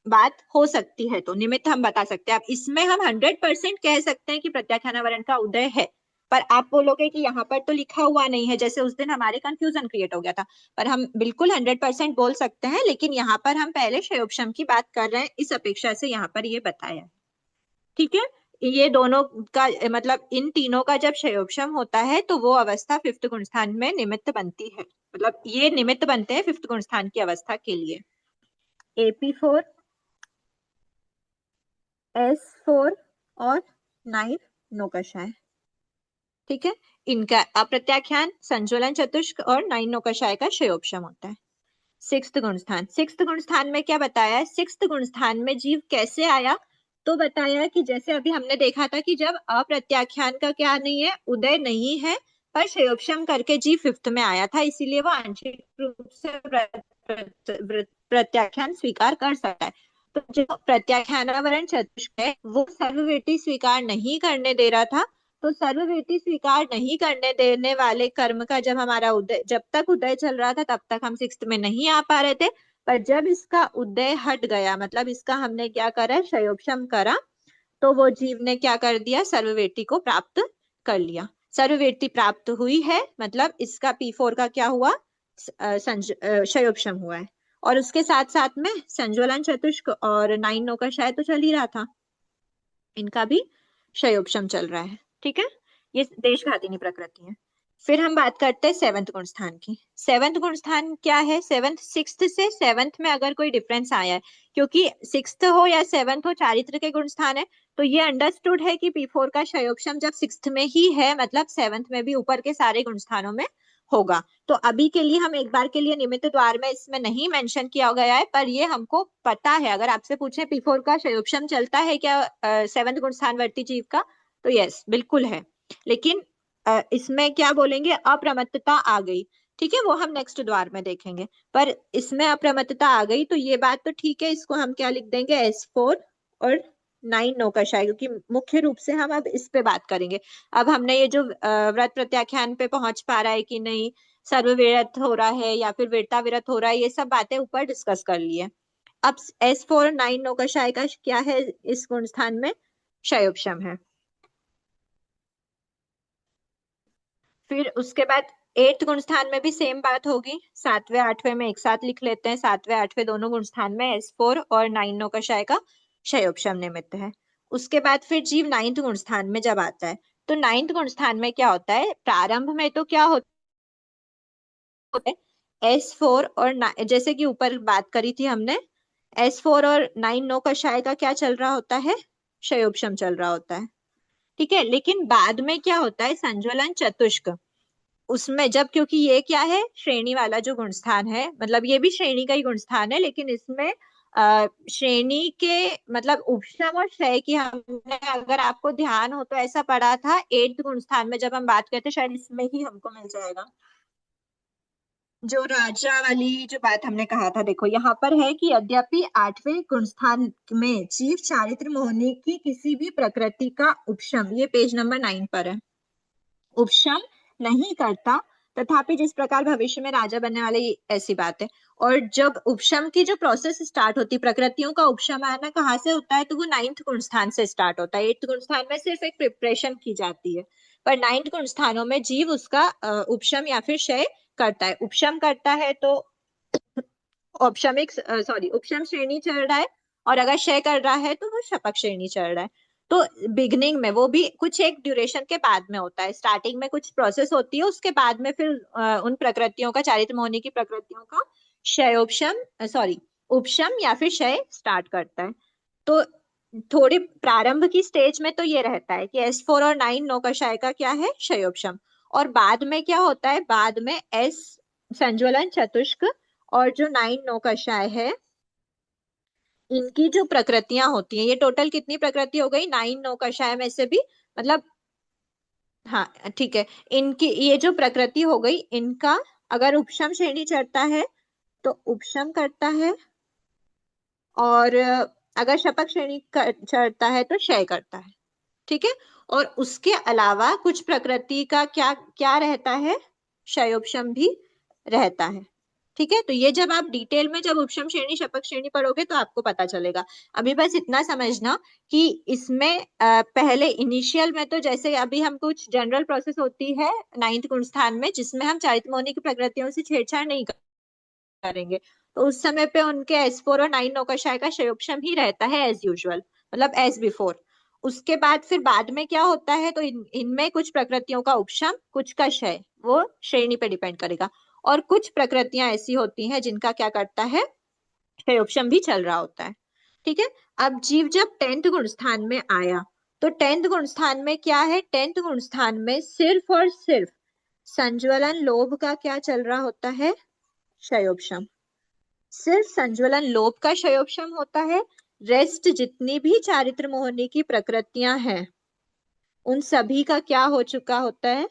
बात हो सकती है तो निमित्त हम बता सकते हैं। अब इसमें हम 100% कह सकते हैं कि प्रत्याख्यानावरण का उदय है, पर आप बोलोगे कि यहाँ पर तो लिखा हुआ नहीं है, जैसे उस दिन हमारे कंफ्यूजन क्रिएट हो गया था। पर हम बिल्कुल 100% बोल सकते हैं, लेकिन यहाँ पर हम पहले शयोपशम की बात कर रहे हैं, इस अपेक्षा से यहाँ पर ये बताया है। ठीक है, ये दोनों का मतलब इन तीनों का जब शयोपशम होता है तो वो अवस्था फिफ्थ गुण स्थान में निमित्त बनती है, मतलब ये निमित्त बनते हैं फिफ्थ गुण स्थान की अवस्था के लिए। AP4, S4 और 9 कषाय। ठीक है। इनका अप्रत्याख्यान, संज्वलन चतुष्क और नाइन नौकाशाय का क्षयोपशम होता है। सिक्स्थ गुण स्थान, सिक्स्थ गुण स्थान में क्या बताया है, सिक्स्थ गुण स्थान में जीव कैसे आया, तो बताया कि जैसे अभी हमने देखा था कि जब अप्रत्याख्यान का क्या नहीं है, उदय नहीं है, पर क्षयोपशम करके जीव फिफ्थ में आया था, इसीलिए वो आंशिक रूप से प्रत्याख्यान स्वीकार कर सकता है। तो जो प्रत्याख्यानावरण चतुष्क है वो सर्ववेटी स्वीकार नहीं करने दे रहा था, तो सर्ववेटी स्वीकार नहीं करने देने वाले कर्म का जब हमारा उदय, जब तक उदय चल रहा था तब तक हम सिक्स्थ में नहीं आ पा रहे थे, पर जब इसका उदय हट गया, मतलब इसका हमने क्या करा, क्षयोपशम करा, तो वो जीव ने क्या कर दिया, सर्ववेटी को प्राप्त कर लिया। सर्ववेटी प्राप्त हुई है, मतलब इसका P4 का क्या हुआ, क्षयोपशम हुआ है। और उसके साथ साथ में संज्वलन चतुष्क और नाइन नौकाशाय तो चल ही रहा था, इनका भी क्षयोपशम चल रहा है। ठीक है, ये देशघातिनी प्रकृति है। फिर हम बात करते हैं सेवंथ गुण स्थान की। सेवंथ गुण स्थान क्या है, सेवंथ सिक्स्थ से सेवंथ में अगर कोई डिफरेंस आया है, क्योंकि सिक्स्थ हो या सेवंथ हो चारित्र के गुण स्थान है, तो ये अंडरस्टूड है कि P4 का क्षयोपशम जब सिक्स्थ में ही है, मतलब सेवंथ में भी ऊपर के सारे गुण स्थानों में होगा। तो अभी के लिए हम एक बार के लिए निमित्त द्वार में इसमें नहीं मेंशन किया गया है, पर ये हमको पता है। अगर आपसे पूछे P4 का क्षयोपशम चलता है क्या सेवंथ गुण स्थान वर्ती जीव का, तो यस बिल्कुल है, लेकिन इसमें क्या बोलेंगे, अप्रमत्तता आ गई। ठीक है, वो हम नेक्स्ट द्वार में देखेंगे, पर इसमें अप्रमत्तता आ गई तो ये बात तो ठीक है, इसको हम क्या लिख देंगे, S4 और 9 नौकाशाय, क्योंकि मुख्य रूप से हम अब इस पे बात करेंगे। अब हमने ये जो व्रत प्रत्याख्यान पे पहुंच पा रहा है कि नहीं, सर्वविरत हो रहा है या फिर वीरता विरत हो रहा है, ये सब बातें ऊपर डिस्कस कर लिए। अब S4 और 9 नौकाशाय का क्या है, इस गुण स्थान में क्षयोपशम है। फिर उसके बाद एट्थ गुण स्थान में भी सेम बात होगी, सातवें आठवें में एक साथ लिख लेते हैं, सातवें आठवें दोनों गुण स्थान में S4 और 9 नौकाशाय का क्षयोपशम निमित्त है। उसके बाद फिर जीव नाइन्थ गुण स्थान में जब आता है, तो नाइन्थ गुण स्थान में क्या होता है, प्रारंभ में तो क्या होता है, S4 और जैसे कि ऊपर बात करी थी हमने, S4 और 9 नौकाशाय का क्या चल रहा होता है, क्षयोपशम चल रहा होता है। ठीक है, लेकिन बाद में क्या होता है, संज्वलन चतुष्क, उसमें जब, क्योंकि ये क्या है, श्रेणी वाला जो गुण स्थान है, मतलब ये भी श्रेणी का ही गुण स्थान है, लेकिन इसमें श्रेणी के मतलब उपशम और क्षय की हमने, अगर आपको ध्यान हो तो ऐसा पढ़ा था एट्थ गुण स्थान में जब हम बात करते, शायद इसमें ही हमको मिल जाएगा, जो राजा वाली जो बात हमने कहा था। देखो यहाँ पर है कि यद्यपि आठवें गुण स्थान में जीव चारित्र मोहनी की किसी भी प्रकृति का उपशम, ये पेज नंबर 9 पर है, उपशम नहीं करता, तथापि जिस प्रकार भविष्य में राजा बनने वाले, ऐसी बात है। और जब उपशम की जो प्रोसेस स्टार्ट होती है, प्रकृतियों का उपशम आना कहाँ से होता है, तो वो नाइन्थ गुण स्थान से स्टार्ट होता है। एट्थ गुण स्थान में सिर्फ एक प्रिपरेशन की जाती है, पर नाइन्थ गुण स्थानों में जीव उसका उपशम या फिर क्षय करता है। उपशम करता है तो उपशम श्रेणी चल रहा है, और अगर क्षय कर रहा है तो वो शपक श्रेणी चल रहा है। तो बिगनिंग में वो भी कुछ एक ड्यूरेशन के बाद में होता है, स्टार्टिंग में कुछ प्रोसेस होती है, उसके बाद में फिर उन प्रकृतियों का, चारित्र मोहनी की प्रकृतियों का उपशम या फिर क्षय स्टार्ट करता है। तो थोड़ी प्रारंभ की स्टेज में तो ये रहता है कि S4 और 9 नौकाशाय का क्या है, क्षयोपशम, और बाद में क्या होता है, बाद में S संज्वलन चतुष्क और जो 9 नौकाशाय है, इनकी जो प्रकृतियां होती हैं, ये टोटल कितनी प्रकृति हो गई, 9 नौकाशाय में से भी, मतलब हाँ ठीक है, इनकी ये जो प्रकृति हो गई, इनका अगर उपशम श्रेणी चढ़ता है तो उपशम करता है, और अगर शपक श्रेणी चढ़ता है तो क्षय करता है। ठीक है, और उसके अलावा कुछ प्रकृति का क्या क्या रहता है, क्षयोपशम भी रहता है। ठीक है, तो ये जब आप डिटेल में जब उपशम श्रेणी शपक श्रेणी पढ़ोगे तो आपको पता चलेगा। अभी बस इतना समझना कि इसमें पहले इनिशियल में तो जैसे अभी हम कुछ जनरल प्रोसेस होती है नाइन्थ गुण स्थान में, जिसमें हम चारित्र मोहनी की प्रकृतियों से छेड़छाड़ नहीं करेंगे, तो उस समय पे उनके S4 और 9 नौकाशाय का क्षयोपशम ही रहता है एज यूजुअल, मतलब एज बिफोर। उसके बाद फिर बाद में क्या होता है, तो इनमें कुछ प्रकृतियों का उपशम, कुछ का क्षय, वो श्रेणी पे डिपेंड करेगा। और कुछ प्रकृतियां ऐसी होती हैं जिनका क्या करता है, क्षयोपशम भी चल रहा होता है। ठीक है, अब जीव जब 10th गुण स्थान में आया तो 10th गुण स्थान में क्या है? 10th गुण स्थान में सिर्फ और सिर्फ संज्वलन लोभ का क्या चल रहा होता है? क्षयोपशम। सिर्फ संज्वलन लोभ का क्षयोपशम होता है। रेस्ट जितनी भी चारित्र मोहनी की प्रकृतियां हैं उन सभी का क्या हो चुका होता है?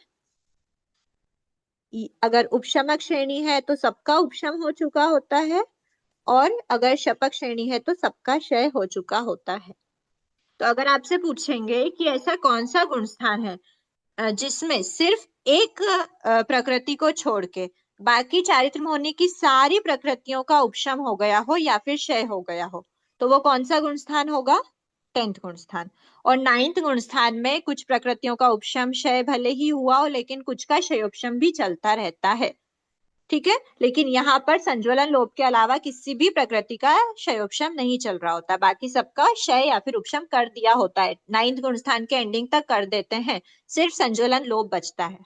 अगर उपशमक श्रेणी है तो सबका उपशम हो चुका होता है, और अगर शपक श्रेणी है तो सबका क्षय हो चुका होता है। तो अगर आपसे पूछेंगे कि ऐसा कौन सा गुण स्थान है जिसमें सिर्फ एक प्रकृति को छोड़ के बाकी चारित्र मोहनी की सारी प्रकृतियों का उपशम हो गया हो या फिर क्षय हो गया हो, तो वो कौन सा गुण स्थान होगा? 10th गुण स्थान। और 9th गुण स्थान में कुछ प्रकृतियों का उपशम क्षय भले ही हुआ हो, लेकिन कुछ का क्षयोपशम भी चलता रहता है। ठीक है, लेकिन यहाँ पर संज्वलन लोभ के अलावा किसी भी प्रकृति का क्षयोपशम नहीं चल रहा होता, बाकी सबका क्षय या फिर उपशम कर दिया होता है। 9th गुण स्थान के एंडिंग तक कर देते हैं, सिर्फ संज्वलन लोभ बचता है।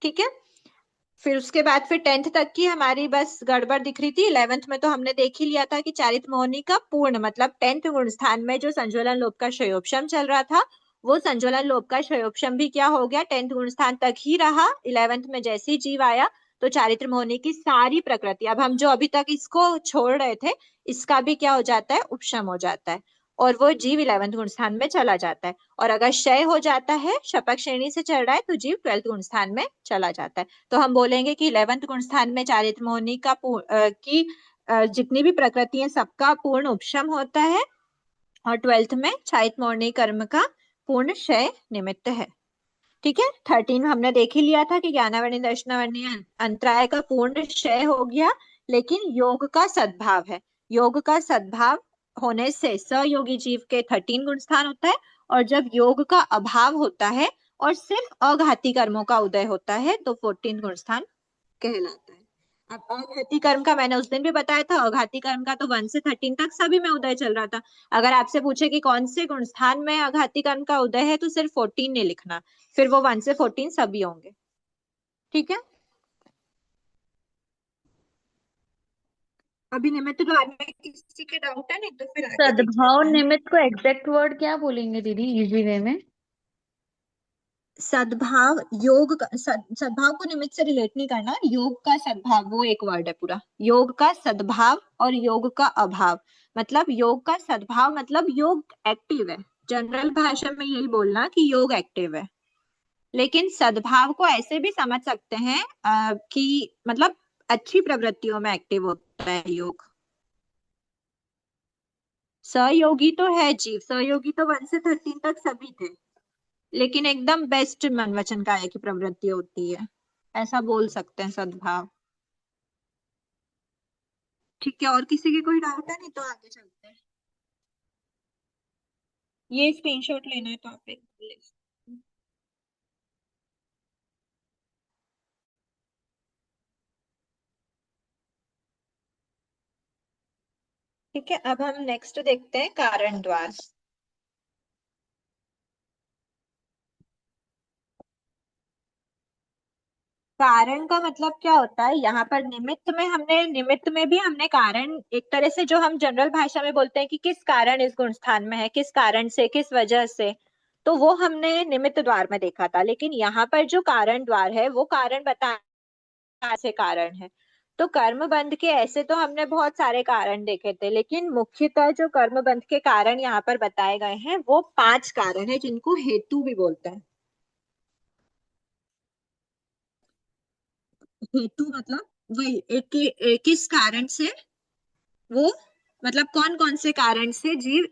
ठीक है, फिर उसके बाद फिर 10th तक की हमारी बस गड़बड़ दिख रही थी। 11th में तो हमने देख ही लिया था कि चारित्र मोहनी का पूर्ण मतलब 10th गुण स्थान में जो संज्वलन लोभ का क्षयोपशम चल रहा था, वो संज्वलन लोभ का क्षयोपशम भी क्या हो गया? 10th गुण स्थान तक ही रहा। 11th में जैसे ही जीव आया तो चारित्र मोहनी की सारी प्रकृति, अब हम जो अभी तक इसको छोड़ रहे थे, इसका भी क्या हो जाता है? उपशम हो जाता है, और वो जीव 11th गुण स्थान में चला जाता है। और अगर क्षय हो जाता है, शपक श्रेणी से चल रहा है, तो जीव 12th गुण स्थान में चला जाता है। तो हम बोलेंगे कि 11th गुण स्थान में चारित्र मोहनी का जितनी भी प्रकृति है सबका पूर्ण उपशम होता है, और 12th में चारित्र मोहनी कर्म का पूर्ण क्षय निमित्त है। ठीक है, 13 हमने देख ही लिया था कि ज्ञानावर्णी दर्शनावर्णी अंतराय का पूर्ण क्षय हो गया, लेकिन योग का सद्भाव है। योग का सद्भाव होने से सहयोगी जीव के 13 गुण स्थान होता है, और जब योग का अभाव होता है और सिर्फ अघाती कर्मों का उदय होता है तो 14 गुण स्थान कहलाता है। अब अघाती कर्म का मैंने उस दिन भी बताया था, अघाती कर्म का तो 1 से 13 तक सभी में उदय चल रहा था। अगर आपसे पूछे कि कौन से गुण स्थान में अघाती कर्म का उदय है, तो सिर्फ 14 नहीं लिखना, फिर वो 1 से 14 सभी होंगे। ठीक है, अभी निमित्त द्वार में किसी के डाउट है? नहीं तो फिर आगे देख सद्भाव लेते हैं। निमित्त को एग्जैक्ट वर्ड क्या बोलेंगे दीदी, इजी वे में? सद्भाव योग का सद्भाव को निमित्त से रिलेट नहीं करना, योग का सद्भाव वो एक वर्ड है पूरा। योग का सद्भाव और योग का अभाव, मतलब योग का सद्भाव मतलब योग एक्टिव है। जनरल भाषा में यही बोलना कि योग एक्टिव है, लेकिन सद्भाव को ऐसे भी समझ सकते हैं कि मतलब अच्छी प्रवृत्तियों में एक्टिव होता है योग। सहयोगी तो है जीव, सहयोगी तो 1 से 13 तक सभी थे, लेकिन एकदम बेस्ट मन वचन काया की प्रवृत्ति होती है, ऐसा बोल सकते हैं सद्भाव। ठीक है, और किसी के कोई डाउट है? नहीं तो आगे चलते हैं। ये स्क्रीनशॉट लेना है तो आप एक ले सकते हैं। ठीक है, अब हम नेक्स्ट देखते हैं कारण द्वार। कारण का मतलब क्या होता है? यहाँ पर निमित्त में भी हमने कारण, एक तरह से जो हम जनरल भाषा में बोलते हैं कि किस कारण इस गुण स्थान में है, किस कारण से, किस वजह से, तो वो हमने निमित्त द्वार में देखा था। लेकिन यहाँ पर जो कारण द्वार है वो कारण बता से कारण है। तो कर्म बंध के ऐसे तो हमने बहुत सारे कारण देखे थे, लेकिन मुख्यतः जो कर्म बंध के कारण यहाँ पर बताए गए हैं वो 5 कारण है, जिनको हेतु भी बोलते हैं। हेतु मतलब वही एक किस कारण से वो, मतलब कौन कौन से कारण से जीव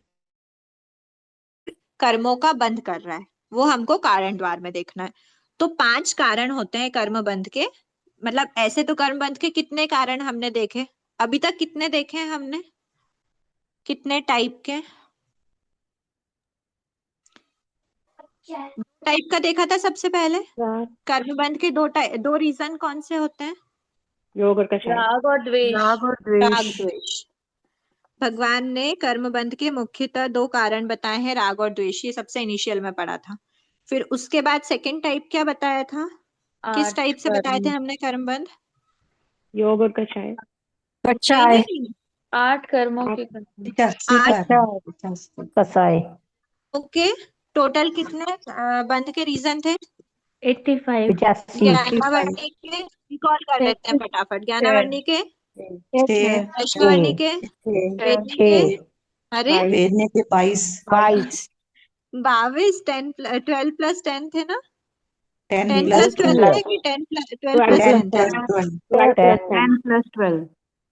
कर्मों का बंध कर रहा है, वो हमको कारण द्वार में देखना है। तो 5 कारण होते हैं कर्म बंध के। मतलब ऐसे तो कर्म बंध के कितने कारण हमने देखे अभी तक? कितने देखे हैं हमने? कितने टाइप के? टाइप का देखा था सबसे पहले। कर्म बंध के दो रीजन कौन से होते हैं? योग और कषाय। राग और द्वेष। राग द्वेष। भगवान ने कर्म बंध के मुख्यतः 2 कारण बताए हैं, राग और द्वेष। ये सबसे इनिशियल में पढ़ा था। फिर उसके बाद सेकंड टाइप क्या बताया था? किस टाइप से बताए थे हमने कर्म बंध? योग और कषाय। नहीं, नहीं, 8 कर्मों के कर्म। 8 कषाय। ओके, टोटल कितने बंद के रीजन थे? 85। 85 ज्ञानावर्णी के रिकॉल कर लेते हैं फटाफट। ज्ञानावर्णी के, रचनावर्णी के, वेदनी के, अरे वेदने के 22 22 12 प्लस 10 थे ना? 10 10 प्लस प्लस 12 थे कि 12 प्लस 10 थे? 10 plus 12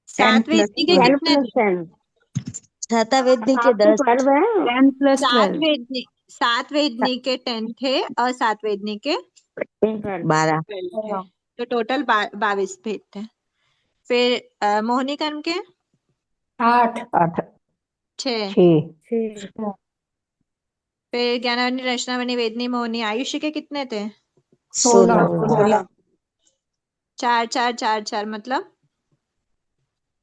सात वेदनी के 10 कितने plus थे? 10 छाता वेदनी के सात तो 10 12 है 10 plus सात वेदनी के 10 थे और सात वेदनी के 12 12 12 थे, तो टोटल 22 भेद थे। फिर मोहिनी कर्म के 8 6। 6 फिर ज्ञानावर्णी, रचनावर्णी, वेदनी, मोहिनी, आयुष्य के कितने थे? 16 4 4 4 4 मतलब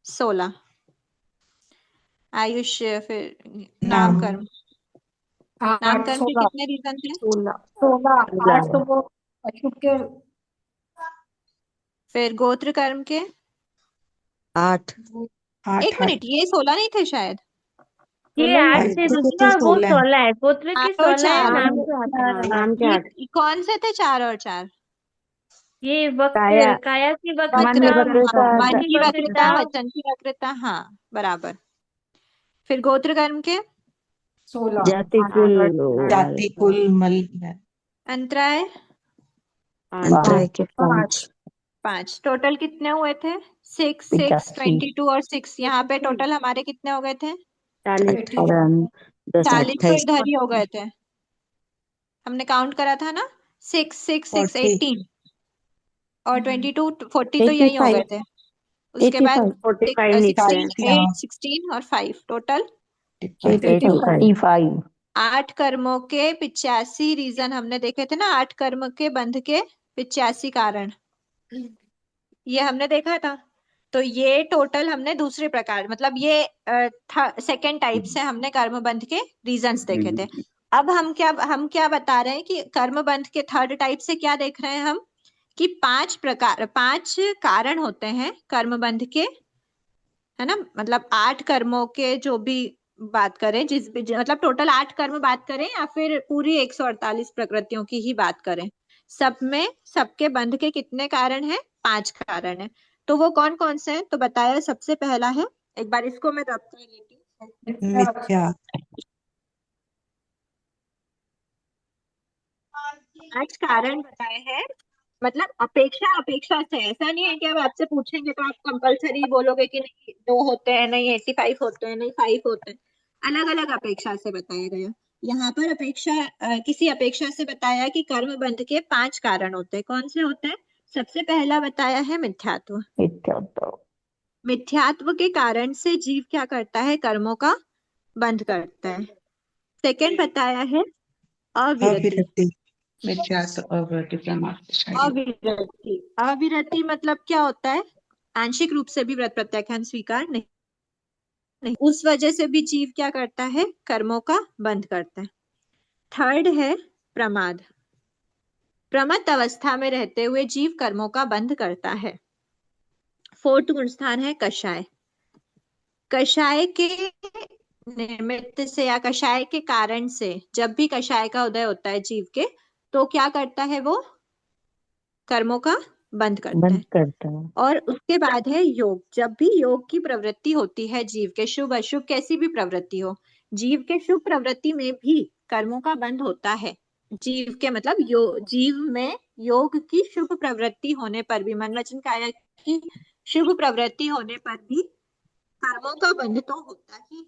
16। आयुष्य, फिर नाम कर्म, नाम कर्म के कितने रीजन थे? 16 8 तो वो अशुभ के फिर गोत्र कर्म के 8 एक मिनट, ये 16 नहीं थे शायद? ये 8 थे दूसरा, वो 16 है। गोत्र के 8 और 16 है, 4 नाम के 8 है। नाम के 8 ये कौन से थे 4 और 4? ये वक्त, काया काया की वक्र, वक्रता, मन वचन की वक्रता, वक्रता। वचन की वक्रता, हाँ बराबर। फिर गोत्र कर्म के 16 जाति कुल जाति कुल मल अंतराय अंतराय के 5 5। टोटल कितने हुए थे? 6 6 85 22 और 6। यहाँ पे टोटल हमारे कितने हो गए थे? 40 10 40 तो 28 इधर ही हो गए थे, हमने काउंट करा था ना। 6 6 6 18 और 22 40 तो यही हो गए थे। उसके बाद 45 निकले 16 8 16 और 5 टोटल 85 8 कर्मों के 85 रीजन हमने देखे थे ना। 8 कर्म के बंध के 85 कारण, ये हमने देखा था। तो ये टोटल हमने दूसरे प्रकार, मतलब ये सेकेंड टाइप से हमने कर्म बंध के रीजंस देखे थे। अब हम क्या बता रहे हैं कि कर्म बंध के थर्ड टाइप से क्या देख रहे हैं हम, कि 5 कारण होते हैं कर्म बंध के, है ना। मतलब 8 कर्मों के जो भी बात करें, मतलब टोटल 8 कर्म बात करें या फिर पूरी 148 प्रकृतियों की ही बात करें, सब में सबके बंध के कितने कारण हैं? 5 कारण है। तो वो कौन कौन से हैं? तो बताया, सबसे पहला है, एक बार इसको मैं रब कर लेती हूँ। मिथ्या 5 कारण बताए हैं, मतलब अपेक्षा से। ऐसा नहीं है कि अब आपसे पूछेंगे तो आप कंपलसरी बोलोगे कि नहीं 2 होते हैं, नहीं 85 होते हैं, नहीं 5 होते हैं। अलग अलग अपेक्षा से बताया गया। यहाँ पर किसी अपेक्षा से बताया कि कर्म बंध के 5 कारण होते हैं। कौन से होते हैं? सबसे पहला बताया है मिथ्यात्व। मिथ्यात्व के कारण से जीव क्या करता है? कर्मों का बंध करता है। सेकंड बताया है अविरति। मिथ्या तो अवृत्ति प्रमाद अविरति मतलब क्या होता है? आंशिक रूप से भी व्रत प्रत्याख्यान स्वीकार नहीं, उस वजह से भी जीव क्या करता है? कर्मों का बंध करता है। थर्ड है प्रमाद। प्रमत्त अवस्था में रहते हुए जीव कर्मों का बंध करता है। फोर्थ गुण स्थान है कषाय। कषाय के निमित्त से या कषाय के कारण से, जब भी कषाय का उदय होता है जीव के, तो क्या करता है? वो कर्मों का बंध करता है। और उसके बाद है योग। जब भी योग की प्रवृत्ति होती है जीव के, शुभ अशुभ कैसी भी प्रवृत्ति हो, जीव के शुभ प्रवृत्ति में भी कर्मों का बंध होता है। जीव के मतलब जीव में योग की शुभ प्रवृत्ति होने पर भी, मन वचन काया की शुभ प्रवृत्ति होने पर भी कर्मों का बंध तो होता ही है।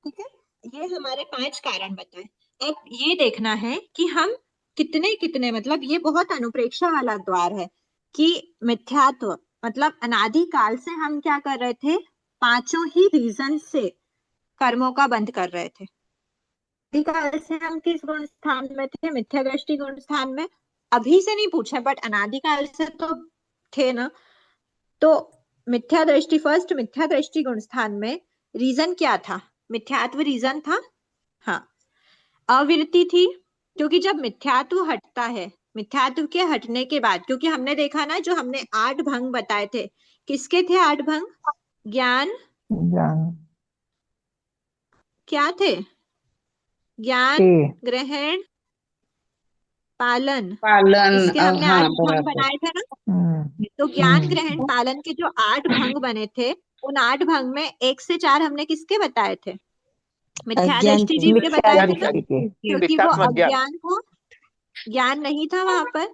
ठीक है, ये हमारे 5 कारण बताए। अब ये देखना है कि हम कितने मतलब ये बहुत अनुप्रेक्षा वाला द्वार है कि मिथ्यात्व मतलब अनादि काल से हम क्या कर रहे थे? 5 ही रीजन से कर्मों का बंध कर रहे थे। अनादि काल से हम किस गुण स्थान में थे? मिथ्या दृष्टि गुण स्थान में। अभी से नहीं पूछा, बट अनादि काल से तो थे ना। तो मिथ्या दृष्टि, फर्स्ट मिथ्या दृष्टि गुण स्थान में रीजन क्या था? मिथ्यात्व रीजन था। हाँ, अविरति थी, क्योंकि जब मिथ्यात्व हटता है, मिथ्यात्व के हटने के बाद, क्योंकि हमने देखा ना, जो हमने 8 भंग बताए थे, किसके थे 8 भंग? ज्ञान, क्या थे? ज्ञान, ग्रहण, पालन, पालन इसके हमने हाँ 8 भंग बराबर। बनाए थे ना। तो ज्ञान, ग्रहण, पालन के जो 8 भंग बने थे, उन 8 भंग में 1 से 4 हमने किसके बताए थे? मिथ्या अज्ञान दृष्टि के। जीव के बताए थे ना, मिथ्या क्योंकि वो मिथ्यात्मक ज्ञान। अज्ञान को, ज्ञान नहीं था वहां पर।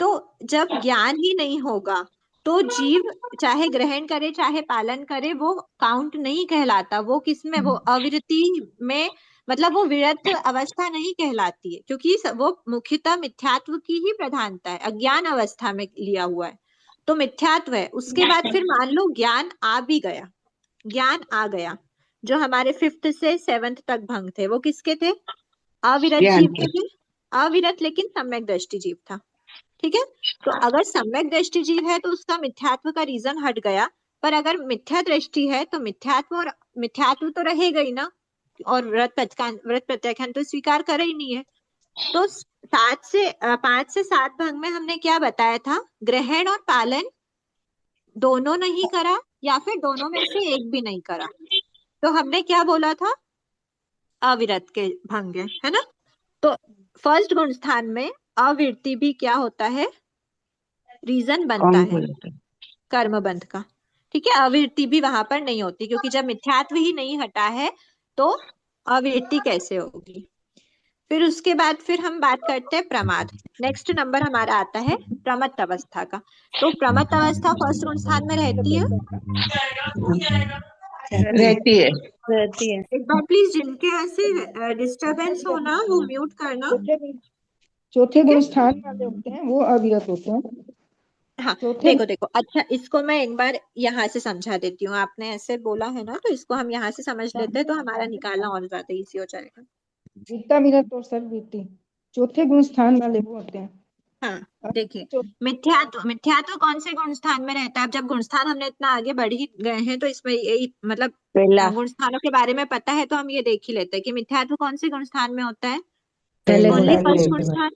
तो जब ज्ञान ही नहीं होगा तो जीव चाहे ग्रहण करे चाहे पालन करे वो काउंट नहीं कहलाता। वो किसमें, वो अविरति में, मतलब वो विरत अवस्था नहीं कहलाती है, क्योंकि वो मुख्यतः मिथ्यात्व की ही प्रधानता है, अज्ञान अवस्था में लिया हुआ है, तो मिथ्यात्व है। उसके बाद फिर मान लो ज्ञान आ भी गया, ज्ञान आ गया, जो हमारे 5th से 7th तक भंग थे वो किसके थे? अविरत ज्ञान जीव के। के थे। अविरत लेकिन सम्यक दृष्टि जीव था। ठीक है, तो अगर सम्यक दृष्टि जीव है तो उसका मिथ्यात्व का रीजन हट गया, पर अगर मिथ्या दृष्टि है तो मिथ्यात्व तो रहेगा ही ना, और व्रत प्रत्याख्यान तो स्वीकार करे ही नहीं है। तो 5 से 7 भंग में हमने क्या बताया था? ग्रहण और पालन दोनों नहीं करा, या फिर दोनों में से एक भी नहीं करा, तो हमने क्या बोला था? अविरत के भंग है ना। तो फर्स्ट गुण स्थान में अविरति भी क्या होता है? रीजन बनता है कर्म बंध का। ठीक है, अविरति भी वहां पर नहीं होती, क्योंकि जब मिथ्यात्व ही नहीं हटा है तो अविरति कैसे होगी? फिर उसके बाद फिर हम बात करते हैं प्रमाद। नेक्स्ट नंबर हमारा आता है प्रमत्त अवस्था का। तो प्रमत्त अवस्था फर्स्ट गुण स्थान में रहती है। रहती है। रहती है। एक बार प्लीज जिनके यहाँ से डिस्टरबेंस हो ना वो म्यूट करना। चौथे गुण स्थान वाले होते हैं वो अविरत होते हैं। हाँ, चौथे देखो अच्छा, इसको मैं एक बार यहाँ से समझा देती हूँ। आपने ऐसे बोला है ना, तो इसको हम यहाँ से समझ लेते हैं तो हमारा निकालना और ज्यादा इजी हो जाएगा। वृत्ताविरत और सर्ववृत्ति चौथे गुण स्थान वाले वो होते हैं। हाँ, देखिए मिथ्यात्व कौन से गुण स्थान में रहता है? अब जब गुण स्थान हमने इतना आगे बढ़ ही गए हैं तो इसमें यही मतलब पहला। गुण स्थानों के बारे में पता है तो हम ये देख ही लेते हैं कि मिथ्यात्व कौन से गुण स्थान में होता है? पहले ओनली गुण फर्स्ट स्थान। गुण स्थान।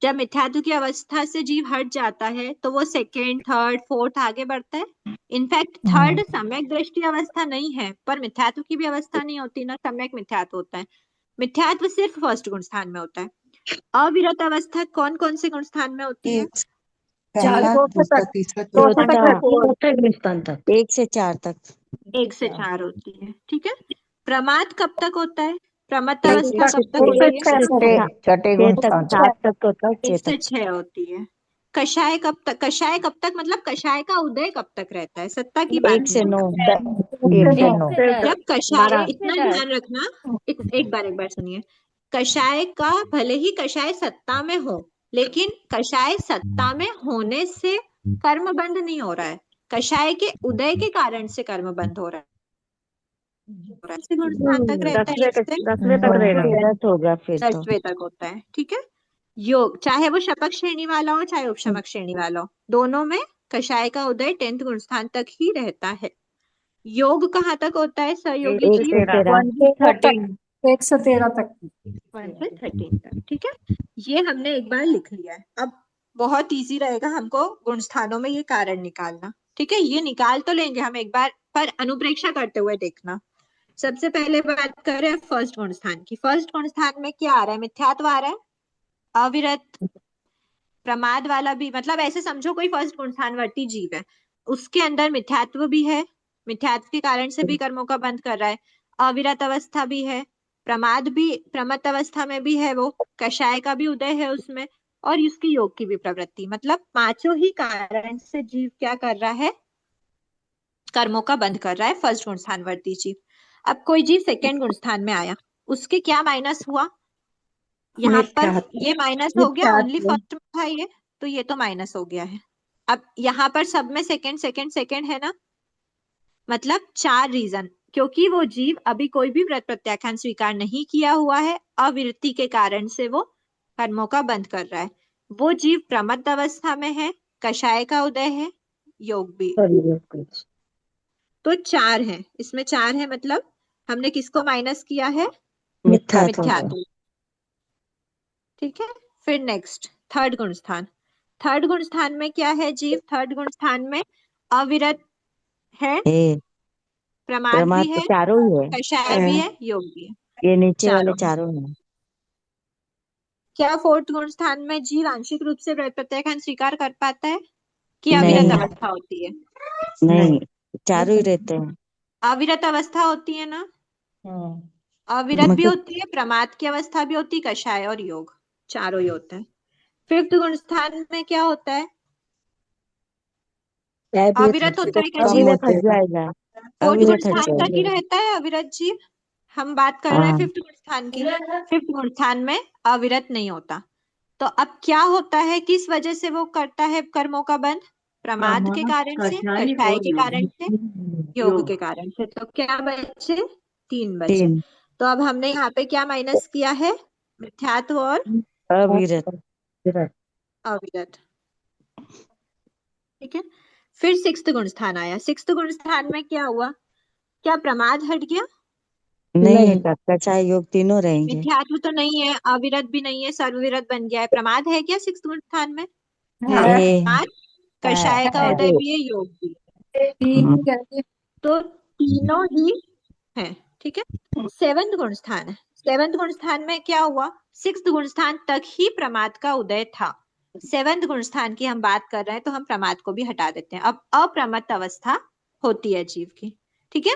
जब मिथ्यात्व की अवस्था से जीव हट जाता है तो वो सेकेंड, थर्ड, फोर्थ आगे बढ़ता है। इनफैक्ट थर्ड सम्यक दृष्टि अवस्था नहीं है, पर मिथ्यात्व की भी अवस्था नहीं होती ना, सम्यक मिथ्यात्व होता है। मिथ्यात्व सिर्फ फर्स्ट गुण स्थान में होता है। अविरत अवस्था कौन कौन से गुण स्थान में होती है? पहला, दूसरा, तीसरा, चौथा चौथे गुण स्थान तक। 1 से 4 तक। 1 से 4 होती है। ठीक है, प्रमाद कब तक होता है? प्रमत्त एक अवस्था से कब तक होती है? छठे गुण स्थान तक। 7 तक होता है, 1 6 से तक। 6 होती है। कषाय कब तक? कषाय कब तक मतलब कषाय का उदय कब तक रहता है? सत्ता की बात 1 से नहीं। 9। 1 से 9। जब कषाय, इतना ध्यान रखना, एक बार सुनिए, कषाय का भले ही कषाय सत्ता में हो, लेकिन कषाय सत्ता में होने से कर्म बंध नहीं हो रहा है, कषाय के उदय के कारण से कर्म बंध हो रहा है। गुण स्थान तक रहता है 1 से 10वें तक रहेगा। गलत होगा फिर तो। 10वें तक होता है। ठीक है, योग चाहे वो शपथ श्रेणी वाला हो चाहे उपशमक श्रेणी वाला हो, दोनों में कषाय का उदय 10th गुण स्थान तक ही रहता है। योग कहाँ तक होता है सहयोगी 1 जीव? से 13। 1 से 13 तक। 1 से 13 तक। ठीक है, ये हमने एक बार लिख लिया है। अब बहुत इजी रहेगा हमको गुण स्थानों में ये कारण निकालना। ठीक है, ये निकाल तो लेंगे हम एक बार, पर अनुप्रेक्षा करते हुए देखना। सबसे पहले बात करें फर्स्ट गुण स्थान की। फर्स्ट गुण स्थान में क्या आ रहा है? मिथ्यात्व आ रहा है, अविरत, प्रमाद वाला भी, मतलब ऐसे समझो कोई फर्स्ट गुण स्थानवर्ती जीव है, उसके अंदर मिथ्यात्व भी है, मिथ्यात्व के कारण से भी कर्मों का बंध कर रहा है, अविरत अवस्था भी है, प्रमाद भी, प्रमत्त अवस्था में भी है, वो कषाय का भी उदय है उसमें, और उसकी योग की भी प्रवृत्ति, मतलब पांचों ही कारण से जीव क्या कर रहा है? कर्मों का बंध कर रहा है, फर्स्ट गुण स्थानवर्ती जीव। अब कोई जीव सेकेंड गुण स्थान में आया, उसके क्या माइनस हुआ? यहाँ पर ये माइनस हो गया, ओनली फर्स्ट में था ये, तो ये तो माइनस हो गया है। अब यहाँ पर सब में सेकेंड सेकेंड सेकेंड है ना, मतलब 4 रीजन, क्योंकि वो जीव अभी कोई भी व्रत प्रत्याख्यान स्वीकार नहीं किया हुआ है, अविरति के कारण से वो कर्मों का बंध कर रहा है। वो जीव प्रमत्त अवस्था में है, कषाय का उदय है, योग भी, तो 4 है इसमें, 4 है, मतलब हमने किसको माइनस किया है? मिथ्यात्व। ठीक है, फिर नेक्स्ट थर्ड गुण स्थान। थर्ड गुण स्थान में क्या है जीव? थर्ड गुण स्थान में अविरत है, प्रमाद भी है, चारों ही है। कषाय भी है, योग भी है। ये नीचे वाले चारों। चारों हैं। क्या फोर्थ गुण स्थान में जीव आंशिक रूप से प्रत्याख्यान स्वीकार कर पाता है कि नहीं अविरत अवस्था होती है? नहीं, चारों ही रहते हैं। अविरत अवस्था होती है ना? हम्म, अविरत भी मतलब होती है, प्रमाद की अवस्था भी होती है, कषाय और योग चारों ही होते हैं। फिफ्थ गुण स्थान में क्या होता है? अविरत होता है क्या जीव? अविरत हट जाएगा, फोर्थ गुण अविरत हट स्थान तक ही जाएगा। रहता है अविरत जीव। हम बात कर रहे हैं हाँ, फिफ्थ गुण स्थान की। फिफ्थ गुण स्थान में अविरत नहीं होता। तो अब क्या होता है, किस वजह से वो करता है कर्मों का बंध? प्रमाद के कारण से, कषाय के कारण से, योग के कारण से। तो क्या बचे? 3 बचे। 3 तो अब हमने यहाँ पे क्या माइनस किया है? मिथ्यात्व और अविरत। अविरत। ठीक है। फिर सिक्स्थ गुण स्थान आया। सिक्स्थ गुण स्थान में क्या हुआ? क्या प्रमाद हट गया? नहीं हटा, कषाय योग तीनों रहेंगे। मिथ्यात्व तो नहीं है, अविरत भी नहीं है, सर्वविरत बन गया है। प्रमाद है क्या सिक्स्थ गुण स्थान में? ये प्रमाद, कषाय का उदय भी है, योग भी है। तो तीनों ही है। ठीक है। सेवंथ गुण स्थान है। सेवंथ गुण स्थान में क्या हुआ? सिक्स्थ गुण स्थान तक ही प्रमाद का उदय था। सेवंथ गुण स्थान की हम बात कर रहे हैं, तो हम प्रमाद को भी हटा देते हैं। अब अप्रमत्त अवस्था होती है जीव की। ठीक है।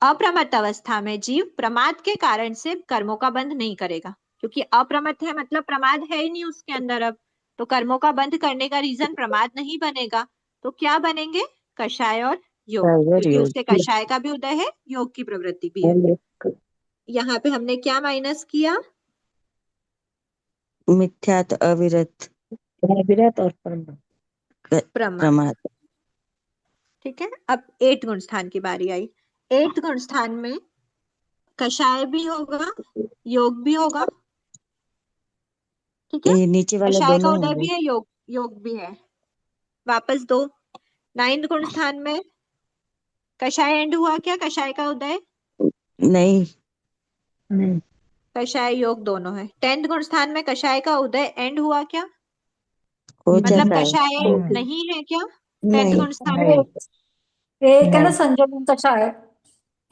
अप्रमत्त अवस्था में जीव प्रमाद के कारण से कर्मों का बंध नहीं करेगा, क्योंकि अप्रमत्त है मतलब प्रमाद है ही नहीं उसके अंदर। अब तो कर्मों का बंध करने का रीजन प्रमाद नहीं बनेगा। तो क्या बनेंगे? कषाय और योग, सर्वर क्योंकि योग। उसके कषाय का भी उदय है, योग की प्रवृत्ति भी है। यहाँ पे हमने क्या माइनस किया? मिथ्यात, अविरत, और प्रमाद। प्रमाद। ठीक है। अब 8 गुण स्थान की बारी आई। 8 गुण स्थान में कषाय भी होगा, योग भी होगा। ठीक है। ये नीचे वाले कषाय का दोनों उदय भी होंगे। है, योग योग भी है। वापस दो। 9th गुण स्थान में कषाय एंड हुआ क्या? कषाय का उदय? नहीं, कषाय योग दोनों है। 10th गुण स्थान में कषाय का उदय एंड हुआ क्या? हो मतलब जाता है। कषाय नहीं है क्या 10th नहीं, गुण स्थान में? एक है ना संजोलन कषाय है।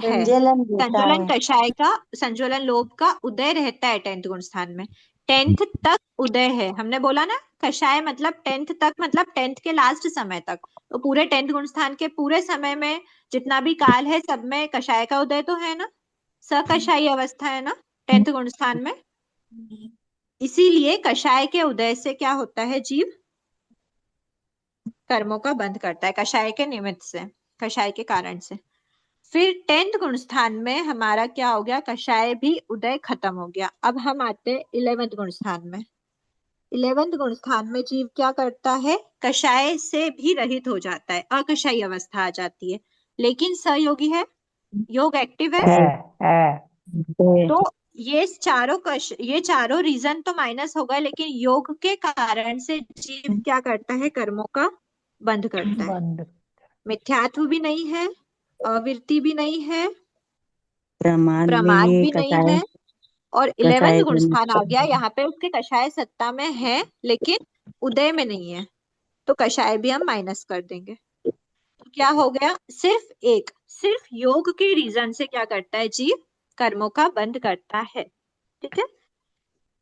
संजलन देता संजुलन है। कषाय का, संजुलन लोभ का उदय रहता है 10th गुण स्थान में। 10th तक उदय है, हमने बोला ना। कषाय मतलब 10th तक, मतलब 10th के लास्ट समय तक। तो पूरे 10th गुण स्थान के पूरे समय में जितना भी काल है, सब में कषाय का उदय तो है ना। सकषायी अवस्था है ना 10th गुण स्थान में। इसीलिए कषाय के उदय से क्या होता है? जीव कर्मों का बंध करता है, कषाय के निमित्त से, कषाय के कारण से। फिर 10th गुण स्थान में हमारा क्या हो गया? कषाय भी उदय खत्म हो गया। अब हम आते हैं 11th गुण स्थान में। 11th गुण स्थान में जीव क्या करता है? कषाय से भी रहित हो जाता है, अकषायी अवस्था आ जाती है, लेकिन सहयोगी है, योग एक्टिव है। तो ये चारों रीजन तो माइनस हो गए, लेकिन योग के कारण से जीव क्या करता है? कर्मों का बंध करता है। मिथ्यात्व भी नहीं है, अविरति भी नहीं है, प्रमाद में प्रमाद ही भी नहीं कषाय, है, और 11th कषाय गुण के स्थान आ गया। यहाँ पे उसके कषाय सत्ता में है, लेकिन उदय में नहीं है, तो कषाय भी हम माइनस कर देंगे। तो क्या हो गया? सिर्फ योग के रीजन से क्या करता है? जीव कर्मों का बंध करता है। ठीक है।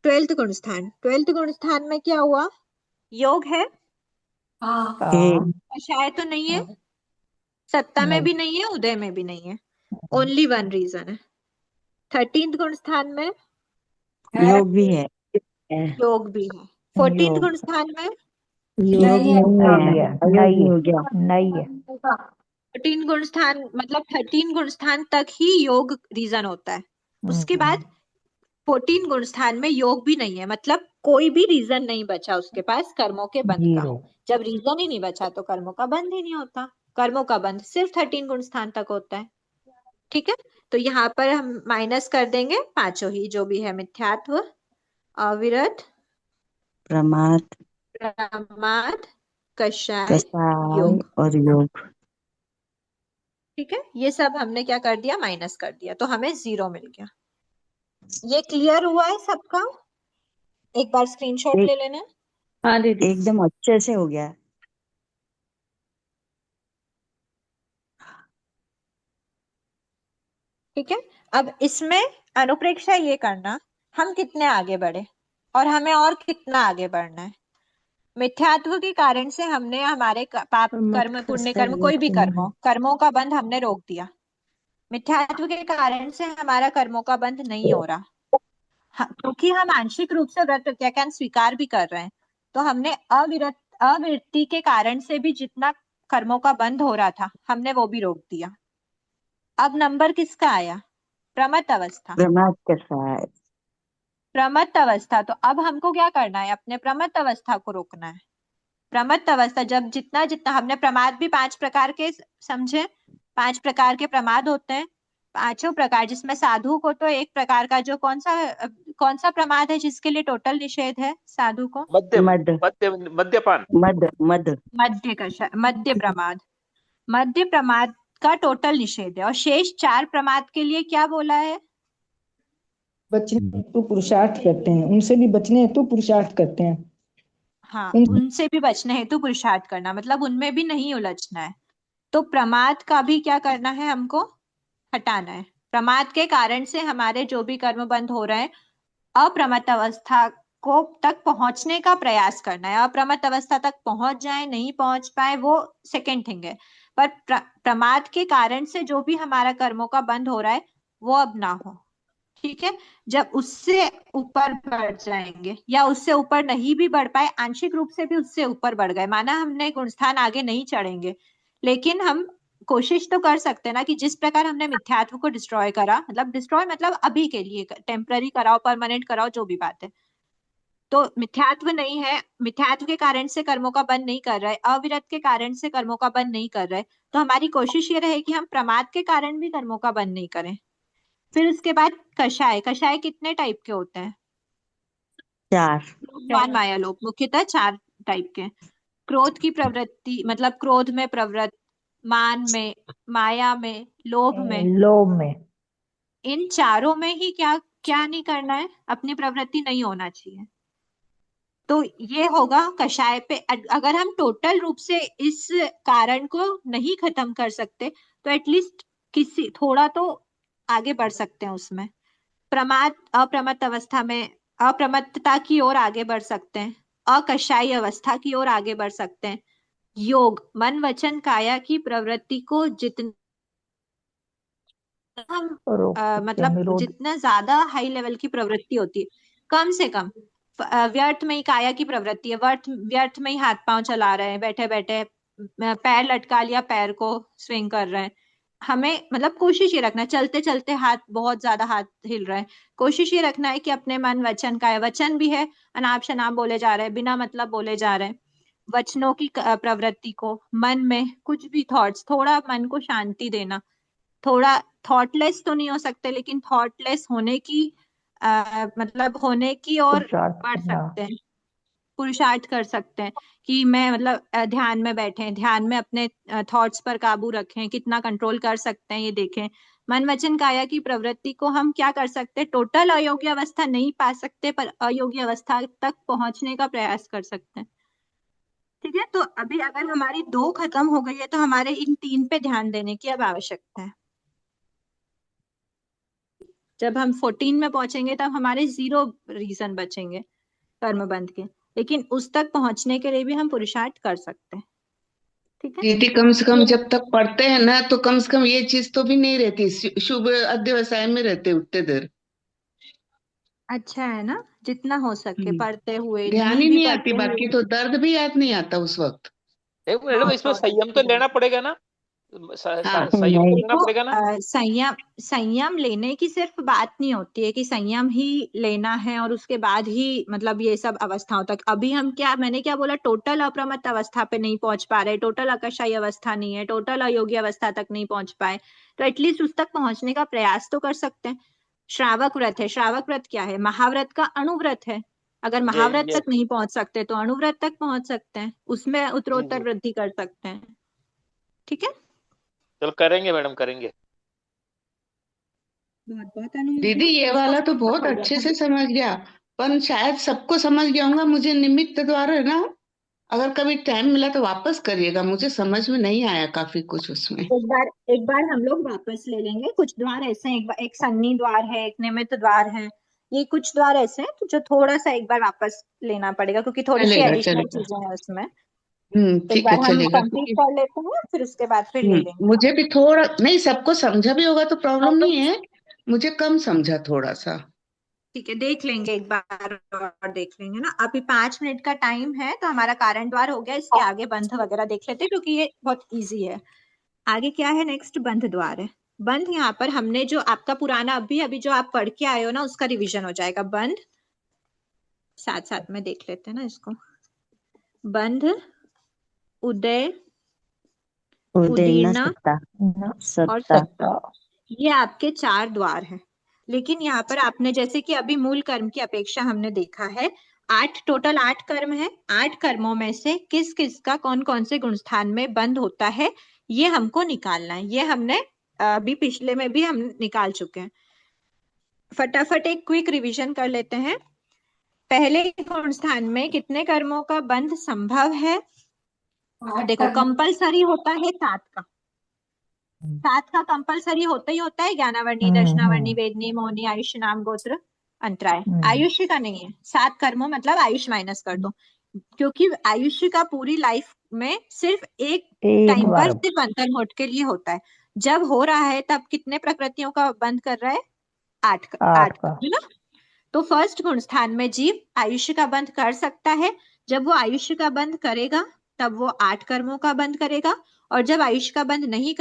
12th गुण स्थान। 12th गुण स्थान में क्या हुआ? योग है, कषाय तो नहीं है, सत्ता में भी नहीं है, उदय में भी नहीं है। ओनली वन रीजन है। 13th गुण स्थान में योग भी है। योग भी है। 14th गुण स्थान में योग नहीं है, अयोगी हो गया। 13 गुण स्थान, मतलब 13 गुण स्थान तक ही योग रीजन होता है। उसके बाद 14 गुण स्थान में योग भी नहीं है, मतलब कोई भी रीजन नहीं बचा उसके पास कर्मों के बंध का। जब रीजन ही नहीं बचा तो कर्मों का बंध ही नहीं होता। कर्मों का बंध सिर्फ 13 गुण स्थान तक होता है। ठीक है। तो यहाँ पर हम माइनस कर देंगे पांचों ही, जो भी है, मिथ्यात्व, अविरत, प्रमाद, प्रमाद, कषाय, कषाय योग। और योग। ठीक है। ये सब हमने क्या कर दिया? माइनस कर दिया, तो हमें 0 मिल गया। ये क्लियर हुआ है सबका? एक बार स्क्रीनशॉट ले लेना। एकदम अच्छे से हो गया। ठीक है। अब इसमें अनुप्रेक्षा ये करना हम कितने आगे बढ़े और हमें और कितना आगे बढ़ना है। मिथ्यात्व के कारण से हमने हमारे पाप पर मत कर्म पुण्य कर्म खसाइए कोई भी तुम्हें। कर्मों का बंध हमने रोक दिया। मिथ्यात्व के कारण से हमारा कर्मों का बंध नहीं हो रहा। क्योंकि हम आंशिक रूप से व्रत प्रत्याख्यान स्वीकार भी कर रहे हैं, तो हमने अविरति के कारण से भी जितना कर्मों का बंध हो रहा था हमने वो भी रोक दिया। अब नंबर किसका आया? प्रमत्त अवस्था। प्रमाद कैसा है? प्रमत्त अवस्था। तो अब हमको क्या करना है? अपने प्रमत्त अवस्था को रोकना है। प्रमत्त अवस्था जब जितना जितना हमने प्रमाद भी 5 प्रकार के समझे, 5 प्रकार के प्रमाद होते हैं। पांचों प्रकार, जिसमें साधु को तो एक प्रकार का जो कौन सा प्रमाद है जिसके लिए टोटल निषेध है साधु को? मद्य मद मद्य मद्यपान। मद मद मध्य प्रमाद का टोटल निषेध है। और शेष 4 प्रमाद के लिए क्या बोला है? बचने हेतु पुरुषार्थ करते हैं, उनसे भी बचने हेतु पुरुषार्थ करते हैं। हाँ, उन उनसे भी बचने हेतु पुरुषार्थ करना, मतलब उनमें भी नहीं उलझना है। तो प्रमाद का भी क्या करना है? हमको हटाना है। प्रमाद के कारण से हमारे जो भी कर्म बंद हो रहे हैं, अप्रमत्त अवस्था को तक पहुंचने का प्रयास करना है। अप्रमत्त अवस्था तक पहुंच जाए नहीं पहुंच पाए वो सेकेंड थिंग है, पर प्रमाद के कारण से जो भी हमारा कर्मों का बंद हो रहा है वो अब ना हो। ठीक है, जब उससे ऊपर बढ़ जाएंगे या उससे ऊपर नहीं भी बढ़ पाए, आंशिक रूप से भी उससे ऊपर बढ़ गए, माना हमने गुणस्थान आगे नहीं चढ़ेंगे, लेकिन हम कोशिश तो कर सकते हैं ना कि जिस प्रकार हमने मिथ्यात्व को डिस्ट्रॉय करा, मतलब डिस्ट्रॉय मतलब अभी के लिए टेम्पररी कराओ, परमानेंट कराओ, जो भी बात है, तो मिथ्यात्व नहीं है, मिथ्यात्व के कारण से कर्मों का बंद नहीं कर रहे, अविरत के कारण से कर्मों का बंद नहीं कर रहे, तो हमारी कोशिश ये रहे कि हम प्रमाद के कारण भी कर्मों का बंद नहीं करें। फिर उसके बाद कषाय। कषाय कितने टाइप के होते हैं? 4 मान माया लोभ, मुख्यतः 4 टाइप के। क्रोध की प्रवृत्ति, मतलब क्रोध में प्रवृत्त, मान में, माया में, लोभ में। लोभ में। इन चारों में ही क्या क्या नहीं करना है? अपनी प्रवृत्ति नहीं होना चाहिए। तो ये होगा कषाय पे। अगर हम टोटल रूप से इस कारण को नहीं खत्म कर सकते तो एटलीस्ट किसी थोड़ा तो आगे बढ़ सकते हैं उसमें। प्रमाद अप्रमत्त अवस्था में अप्रमत्तता की ओर आगे बढ़ सकते हैं, अकषाई अवस्था की ओर आगे बढ़ सकते हैं। योग मन वचन काया की प्रवृत्ति को जितना हम रोक सकते हैं, मतलब निरोध। जितना ज्यादा हाई लेवल की प्रवृत्ति होती है, कम से कम व्यर्थ में ही काया की प्रवृत्ति है, व्यर्थ में ही हाथ पांव चला रहे हैं, बैठे बैठे पैर लटका लिया, पैर को स्विंग कर रहे हैं। हमें मतलब कोशिश ये रखना है, चलते चलते हाथ बहुत ज्यादा हाथ हिल रहे हैं, कोशिश ये रखना है कि अपने मन वचन काया, वचन भी है अनाप शनाप बोले जा रहे हैं, बिना मतलब बोले जा रहे हैं, वचनों की प्रवृत्ति को, मन में कुछ भी थॉट्स, थोड़ा मन को शांति देना, थोड़ा थॉटलेस तो नहीं हो सकते लेकिन थॉटलेस होने की मतलब होने की और पुरुषार्थ बढ़ करना। सकते हैं, पुरुषार्थ कर सकते हैं कि मैं मतलब ध्यान में बैठे, ध्यान में अपने थॉट्स पर काबू रखें, कितना कंट्रोल कर सकते हैं ये देखें। मन वचन काया की प्रवृत्ति को हम क्या कर सकते हैं? टोटल अयोग्य अवस्था नहीं पा सकते पर अयोग्य अवस्था तक पहुंचने का प्रयास कर सकते हैं। ठीक है, तो अभी अगर हमारी 2 खत्म हो गई है तो हमारे इन 3 पे ध्यान देने की अब आवश्यकता है। जब हम 14 में पहुंचेंगे तब हमारे 0 रीजन बचेंगे कर्म बंध के, लेकिन उस तक पहुंचने के लिए भी हम पुरुषार्थ कर सकते हैं। ठीक है, दीदी कम से कम जब तक पढ़ते हैं ना तो कम से कम ये चीज तो भी नहीं रहती, शुभ अध्यवसाय में रहते उतने देर। अच्छा है ना, जितना हो सके पढ़ते हुए, ध्यान नहीं ही भी नहीं आती, पढ़ते बाकी हुए। तो दर्द भी याद नहीं आता उस वक्त। मैडम इसमें संयम तो लेना पड़ेगा ना, हाँ संयम तो लेना देखो पड़ेगा ना। संयम संयम लेने की सिर्फ बात नहीं होती है कि संयम ही लेना है और उसके बाद ही मतलब ये सब अवस्थाओं तक। अभी हम क्या, मैंने क्या बोला, टोटल अप्रमत्त अवस्था पे नहीं पहुंच पा रहे, टोटल अकषाई अवस्था नहीं है, टोटल अयोग्य अवस्था तक नहीं पहुंच पाए, तो एटलीस्ट उस तक पहुंचने का प्रयास तो कर सकते हैं। श्रावक व्रत है, श्रावक व्रत क्या है? महाव्रत का अणुव्रत है। अगर महाव्रत ये तक नहीं पहुंच सकते तो अणुव्रत तक पहुंच सकते हैं, उसमें जी उत्तरोत्तर जी, वृद्धि कर सकते हैं। ठीक है, चलो करेंगे मैडम, करेंगे। बहुत बहुत अनुमोदन। दीदी ये इसको वाला तो बहुत हो अच्छे गया। से समझ गया, पर शायद सबको समझ गया होगा, मुझे निमित्त द्वारा है ना अगर कभी टाइम मिला तो वापस करिएगा, मुझे समझ में नहीं आया काफी कुछ उसमें। एक बार हम लोग वापस ले लेंगे। कुछ द्वार ऐसे हैं, एक संधि द्वार है, एक निमित्त द्वार है, ये कुछ द्वार ऐसे हैं तो जो थोड़ा सा एक बार वापस लेना पड़ेगा क्योंकि थोड़ी सी चलेगा एडिशनल चलेगा। चीजें हैं उसमें। एक ठीक बार है, हम चलेगा, कंप्लीट क्योंकि कर लेते हैं, फिर उसके बाद फिर ले लेंगे। मुझे भी थोड़ा नहीं, सबको समझा भी होगा तो प्रॉब्लम नहीं है, मुझे कम समझा थोड़ा सा। ठीक है, देख लेंगे एक बार और देख लेंगे ना। अभी 5 मिनट का टाइम है तो हमारा कारण द्वार हो गया, इसके आगे बंध वगैरह देख लेते हैं क्योंकि ये बहुत इजी है। आगे क्या है, नेक्स्ट बंध द्वार है। बंध यहाँ पर हमने जो आपका पुराना अभी अभी जो आप पढ़ के आए हो ना, उसका रिवीजन हो जाएगा। बंध साथ साथ में देख लेते हैं ना इसको। बंध, उदय, उदयना उदीर्णा सत्ता और सत्ता। सत्ता, ये आपके 4 द्वार हैं। लेकिन यहाँ पर आपने जैसे कि अभी मूल कर्म की अपेक्षा हमने देखा है, 8 कर्म है। 8 कर्मों में से किस किस का कौन कौन से गुण स्थान में बंध होता है, ये हमको निकालना है। ये हमने अभी पिछले में भी हम निकाल चुके हैं। फटाफट एक क्विक रिवीजन कर लेते हैं। पहले गुण स्थान में कितने कर्मों का बंध संभव है? देखो, कंपलसरी होता है 7 का। 7 का कंपलसरी होता ही होता है, ज्ञानावर्णी, दर्शनावर्णी, वेदनी, मोहनी, आयुष्य, नाम, गोत्र, अंतराय। आयुष्य का नहीं है। 7 कर्मों मतलब आयुष माइनस कर दो, क्योंकि आयुष्य का पूरी लाइफ में सिर्फ एक टाइम पर सिर्फ अंतर्मुठ के लिए होता है। जब हो रहा है तब कितने प्रकृतियों का बंध कर रहा है? 8 का, है ना। तो फर्स्ट गुण स्थान में जीव आयुष्य का बंध कर सकता है। जब वो आयुष्य का बंध करेगा तब वो 8 कर्मों का बंध करेगा, और जब आयुष्य का बंध नहीं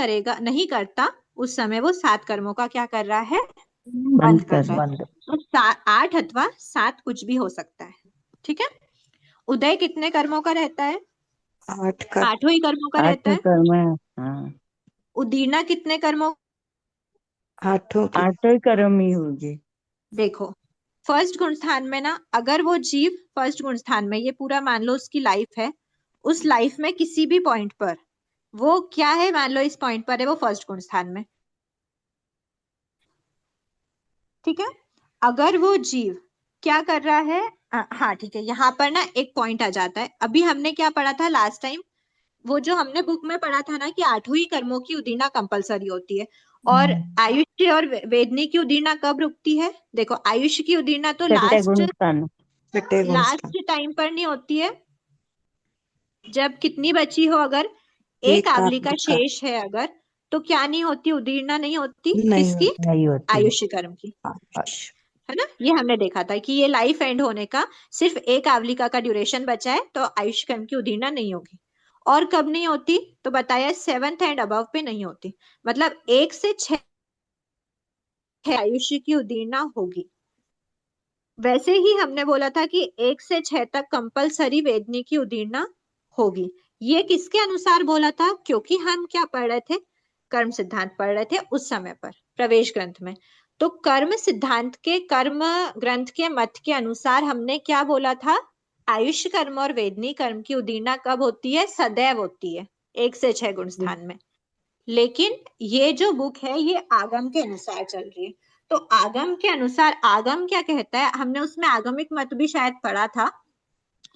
करता, उस समय वो 7 कर्मों का क्या कर रहा है? बंद कर रहा है। तो 8 अथवा 7 कुछ भी हो सकता है। ठीक है। उदय कितने कर्मों का रहता है? 8 ही कर्मों का रहता है। कर्म है। हाँ, उदीर्णा कितने कर्मों? 8 कर्म ही होगी। देखो, फर्स्ट गुण स्थान में ना, अगर वो जीव फर्स्ट गुण स्थान में, ये पूरा मान लो उसकी लाइफ है, उस लाइफ में किसी भी पॉइंट पर वो क्या है, मान लो इस पॉइंट पर है वो फर्स्ट गुण स्थान में, ठीक है। अगर वो जीव क्या कर रहा है, हाँ ठीक है, यहाँ पर ना एक पॉइंट आ जाता है। अभी हमने क्या पढ़ा था लास्ट टाइम, वो जो हमने बुक में पढ़ा था ना कि 8 ही कर्मों की उदीर्णा कंपलसरी होती है, और आयुष्य और वेदनी की उदीर्णा कब रुकती है? देखो, आयुष्य की उदीर्णा तो लास्ट टाइम पर नहीं होती है। जब कितनी बची हो, अगर एक आवलिका शेष है अगर, तो क्या नहीं होती? उदीर्णा नहीं होती। किसकी? नहीं होती। आयुष्य कर्म की, है ना। ये हमने देखा था कि ये लाइफ एंड होने का सिर्फ एक आवलिका का ड्यूरेशन बचा है, तो आयुष्य कर्म की उदीर्णा नहीं होगी। और कब नहीं होती? तो बताया 7th एंड अबव पे नहीं होती, मतलब 1 से 6 आयुष्य की उदीर्णा होगी। वैसे ही हमने बोला था कि 1 से 6 तक कंपलसरी वेदनी की उदीर्णा होगी। ये किसके अनुसार बोला था? क्योंकि हम क्या पढ़ रहे थे? कर्म सिद्धांत पढ़ रहे थे उस समय पर प्रवेश ग्रंथ में। तो कर्म सिद्धांत के, कर्म ग्रंथ के मत के अनुसार हमने क्या बोला था? आयुष्य कर्म और वेदनी कर्म की उदीर्णा कब होती है? सदैव होती है, 1 से 6 गुण स्थान में। लेकिन ये जो बुक है ये आगम के अनुसार चल रही है। तो आगम के अनुसार आगम क्या कहता है, हमने उसमें आगमिक मत भी शायद पढ़ा था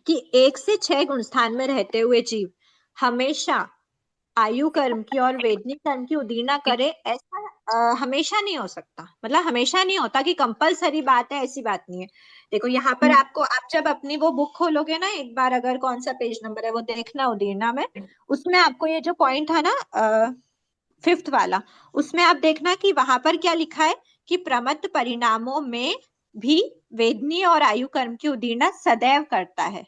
कि 1 से 6 गुण स्थान में रहते हुए जीव हमेशा आयु कर्म की और वेदनिक कर्म की उदीर्णा करे, ऐसा हमेशा नहीं हो सकता। मतलब हमेशा नहीं होता कि कंपलसरी बात है, ऐसी बात नहीं है। देखो यहाँ पर आपको, आप जब अपनी वो बुक खोलोगे ना एक बार, अगर कौन सा पेज नंबर है वो देखना उदीर्णा में, उसमें आपको ये जो पॉइंट था ना 5th वाला, उसमें आप देखना कि वहां पर क्या लिखा है कि प्रमत्त परिणामों में भी वेदनी और आयु कर्म की उदीर्णा सदैव करता है।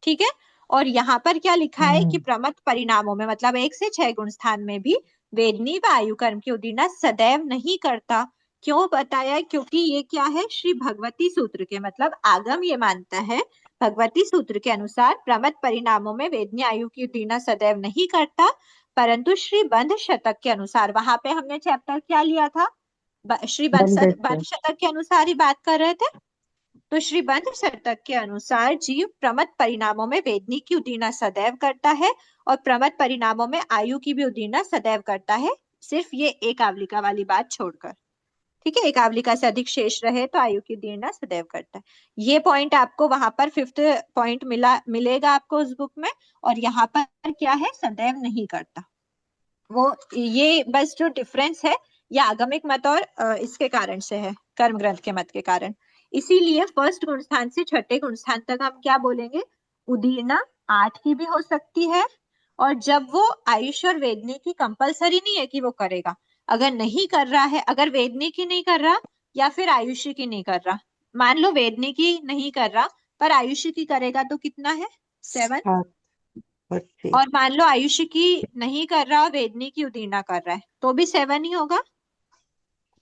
ठीक है। और यहाँ पर क्या लिखा है कि प्रमत्त परिणामों में, मतलब 1 से 6 गुण स्थान में भी वेदनी व आयु कर्म की उदीर्णा सदैव नहीं करता। क्यों बताया? क्योंकि ये क्या है, श्री भगवती सूत्र के, मतलब आगम ये मानता है भगवती सूत्र के अनुसार प्रमत्त परिणामों में वेदनी आयु की उदीर्णा सदैव नहीं करता, परंतु श्री बंध शतक के अनुसार, वहां पे हमने चैप्टर क्या लिया था? श्री बंध शतक के अनुसार ही बात कर रहे थे। तो श्री बंध शतक के अनुसार जीव प्रमत्त परिणामों में वेदनी की उदीर्णा सदैव करता है, और प्रमत्त परिणामों में आयु की भी उदीर्णा सदैव करता है, सिर्फ ये एक आवलिका वाली बात छोड़कर। ठीक है, एक आवलिका से अधिक शेष रहे तो आयु की उदीर्णा सदैव करता है। ये पॉइंट आपको वहां पर 5th पॉइंट मिलेगा आपको उस बुक में, और यहाँ पर क्या है, सदैव नहीं करता। वो ये बस जो डिफरेंस है ये आगमिक मत और इसके कारण से है, कर्म ग्रंथ के मत के कारण। इसीलिए फर्स्ट गुणस्थान से छठे गुणस्थान तक हम क्या बोलेंगे, उदीर्णा 8 की भी हो सकती है, और जब वो आयुष और वेदनी की कंपलसरी नहीं है कि वो करेगा, अगर नहीं कर रहा है, अगर वेदनी की नहीं कर रहा या फिर आयुष की नहीं कर रहा, मान लो वेदनी की नहीं कर रहा पर आयुष की करेगा तो कितना है 7, 7 और 6। और मान लो आयुष की नहीं कर रहा वेदनी की उदीर्णा कर रहा है तो भी 7 ही होगा।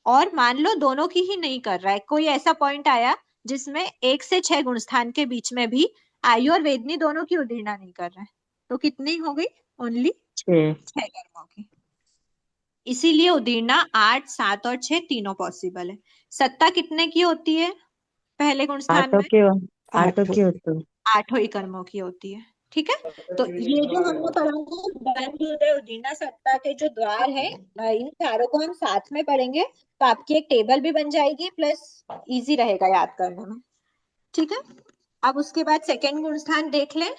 और मान लो दोनों की ही नहीं कर रहा है, कोई ऐसा पॉइंट आया जिसमें 1 से 6 गुणस्थान के बीच में भी आयु और वेदनी दोनों की उदीर्णा नहीं कर रहा है, तो कितनी हो गई, ओनली 6 6 कर्मों की। इसीलिए उदीर्णा 8, 7 और 6 तीनों पॉसिबल है। सत्ता कितने की होती है पहले गुणस्थान आठों में, के 8 आठों की होती है। 8 ही कर्मों की होती है। ठीक है, तो ये जो हमने पढ़ा है बंध उदय उदीर्णा सत्ता के जो द्वार है, इन चारों को हम साथ में पढ़ेंगे तो आपकी एक टेबल भी बन जाएगी, प्लस इजी रहेगा याद करने में। ठीक है, अब उसके बाद सेकंड गुणस्थान देख लें।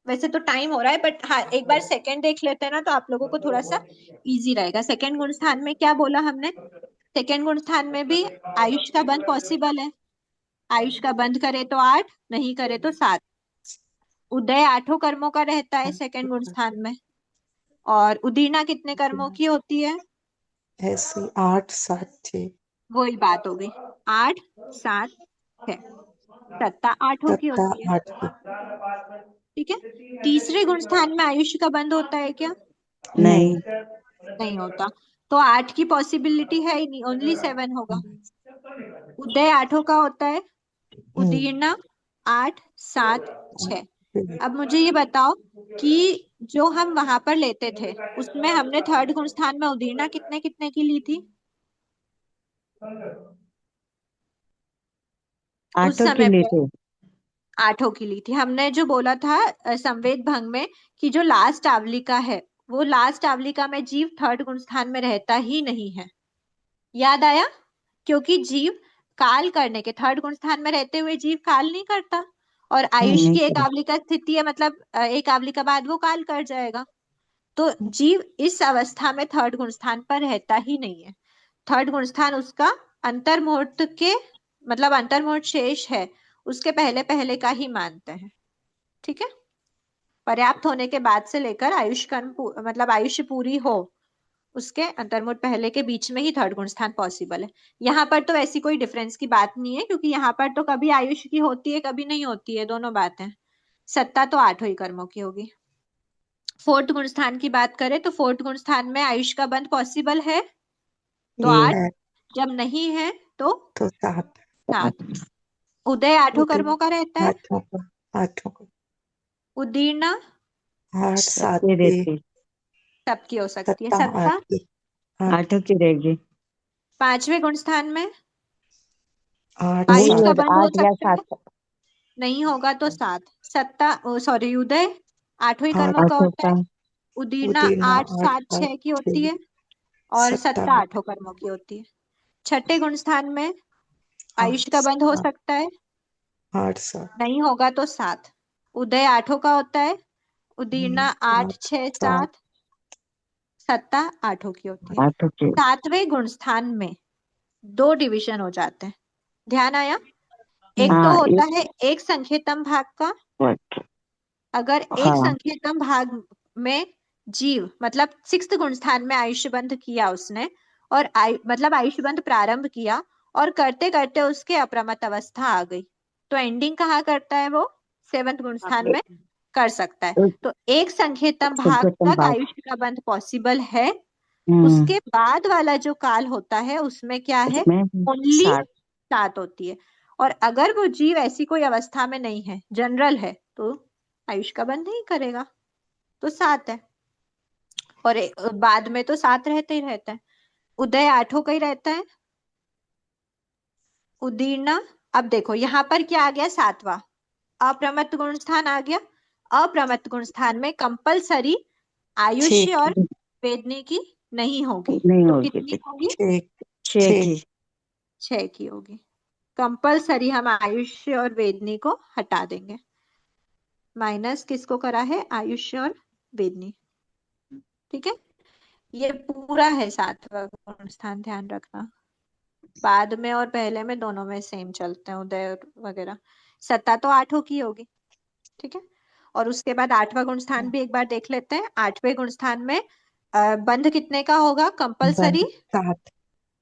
वैसे तो टाइम हो रहा है बट हाँ एक बार सेकंड देख लेते हैं ना तो आप लोगों को थोड़ा सा इजी रहेगा। सेकंड गुणस्थान में क्या बोला हमने, सेकंड गुणस्थान में भी आयुष का बंध पॉसिबल है, आयुष का बंध करे तो 8, नहीं करे तो 7। उदय 8 कर्मों का रहता है सेकंड गुणस्थान में, और उदीर्णा कितने कर्मों की होती है, ऐसे 8 7 6 वही बात हो गई, 8 7 6, सत्ता 8 की सत्ता होती है। 8 की। ठीक है, तीसरे गुणस्थान में आयुष का बंध होता है क्या, नहीं नहीं होता, तो 8 की पॉसिबिलिटी है ही नहीं, ओनली 7 होगा। उदय 8 का होता है, उदीर्णा 8 7 6। अब मुझे ये बताओ कि जो हम वहां पर लेते थे उसमें हमने थर्ड गुणस्थान में उदीर्णा कितने कितने की ली थी उस आठों की समय ली पे, थी। 8 की ली थी हमने। जो बोला था संवेद भंग में कि जो लास्ट आवलिका है वो लास्ट आवलिका में जीव थर्ड गुणस्थान में रहता ही नहीं है, याद आया, क्योंकि जीव काल करने के, थर्ड गुणस्थान में रहते हुए जीव काल नहीं करता, और आयुष नहीं की एक करी। आवलिका स्थिति है, मतलब एक आवलिका बाद वो काल कर जाएगा, तो जीव इस अवस्था में थर्ड गुणस्थान पर रहता ही नहीं है। थर्ड गुणस्थान उसका अंतर्मुहूर्त के, मतलब अंतर्मुहूर्त शेष है उसके पहले पहले का ही मानते हैं। ठीक है, पर्याप्त होने के बाद से लेकर आयुष कर्म मतलब आयुष्य पूरी हो उसके अंतर्मुहूर्त पहले के बीच में ही थर्ड गुणस्थान पॉसिबल है। यहाँ पर तो ऐसी कोई डिफरेंस की बात नहीं है, क्योंकि यहाँ पर तो कभी आयुष की होती है कभी नहीं होती है, दोनों बातें। सत्ता तो 8 ही कर्मों की होगी। फोर्थ गुणस्थान की बात करें तो फोर्थ गुणस्थान में आयुष का बंध पॉसिबल है तो 8, है जब नहीं है तो तो 7 7। उदय 8 कर्मों उदय का रहता है, 8 का उदीर्णा 8 7 ये 6 रहती, सबकी हो सकती है। सत्ता सत्ता 8 की 8 आठों की रहेगी। पांचवें गुणस्थान में 8 वही आयुष का होता, बंध हो 8 या सकता है, 7। नहीं होगा तो 7। सत्ता सॉरी उदय 8 ही कर्मों 8 का आठों होता है, का उदीर्णा उदीर्णा 8 8 7 7 6 की होती 6 है, और सत्ता सत्ता 8 8 कर्मों की होती है। छठे गुणस्थान में 8 आयुष का बंध हो 7 सकता है, 8 7 नहीं होगा तो 7। उदय 8 का होता है, उदीर्णा 8 8 6 7 7, सत्ता 8 की होती है। आठों की। सातवें गुणस्थान में 2 डिवीजन हो जाते हैं, ध्यान आया, एक तो हाँ होता है एक संख्येतम भाग का, एक अगर एक हाँ संख्येतम भाग में जीव मतलब 6th गुणस्थान में आयुष्य बंध किया उसने, और मतलब आयुष्य बंध प्रारंभ किया और करते करते उसके अप्रमत्त अवस्था आ गई, तो एंडिंग कहाँ करता है वो 7th गुणस्थान में कर सकता है। एक तो एक संख्येतम भाग संकेतन तक भाग। आयुष्य का बंध पॉसिबल है, हम्म, उसके बाद वाला जो काल होता है उसमें क्या है, उसमें ओनली 7। 7 होती है। और अगर वो जीव ऐसी कोई अवस्था में नहीं है, जनरल है, तो आयुष का बंध नहीं करेगा, तो 7 है। और बाद में तो 7 रहते ही रहता है। उदय 8 का ही रहता है, उदीर्णा, अब देखो यहाँ पर क्या आ गया 7वां, अप्रमत्त गुण स्थान आ गया। अप्रमत्त गुण स्थान में कंपलसरी 6 आयुष्य और की वेदनी की नहीं होगी, नहीं तो होगी कितनी होगी, 6 6 6 की। 6 की होगी। कंपलसरी हम आयुष्य और वेदनी को हटा देंगे। माइनस किसको करा है? आयुष्य और वेदनी। ठीक है, ये पूरा है 7वां गुण स्थान, ध्यान रखना। बाद में और पहले में दोनों में सेम चलते हैं, उदय वगैरह। सत्ता तो 8 की होगी। ठीक है, और उसके बाद 8वां गुण स्थान भी एक बार देख लेते हैं। 8वें गुण स्थान में बंध कितने का होगा? कंपलसरी 7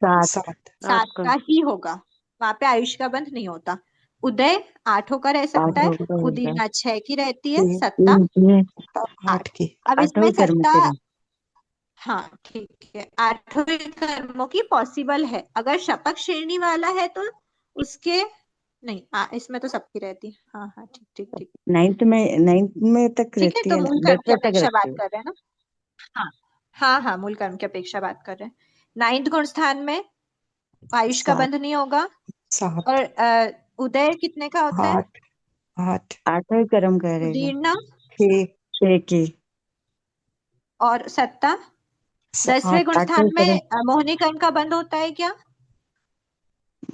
7 7 7 का का ही होगा, वहां पे आयुष का बंध नहीं होता। उदय 8 का रह सकता है, 8 का होगा। उदीना 6 की रहती है, ये सत्ता 8 8। की। अब 8 इसमें कर्म सत्ता, करें। हाँ ठीक है, 8वें कर्मों की पॉसिबल है। अगर शपथ श्रेणी वाला है तो उसके नहीं, इसमें तो सबकी रहती है। हाँ हाँ, ठीक ठीक ठीक। 9th में तक ठीक है, रहती तो है ना, मूल कर्म की 10वें तक अपेक्षा रहती बात है। कर रहे हैं ना? हाँ हाँ हाँ, मूल कर्म की अपेक्षा बात कर रहे हैं। 9th गुण स्थान में आयुष का 7 बंध नहीं होगा। 7 और उदय कितने का होता है? 8 8 8 कर्म करेगा। उदीर्णा 6 6 की। और सत्ता। 10वें गुण 8 स्थान 8 में कर्म। मोहिनी कर्म का बंध होता है क्या?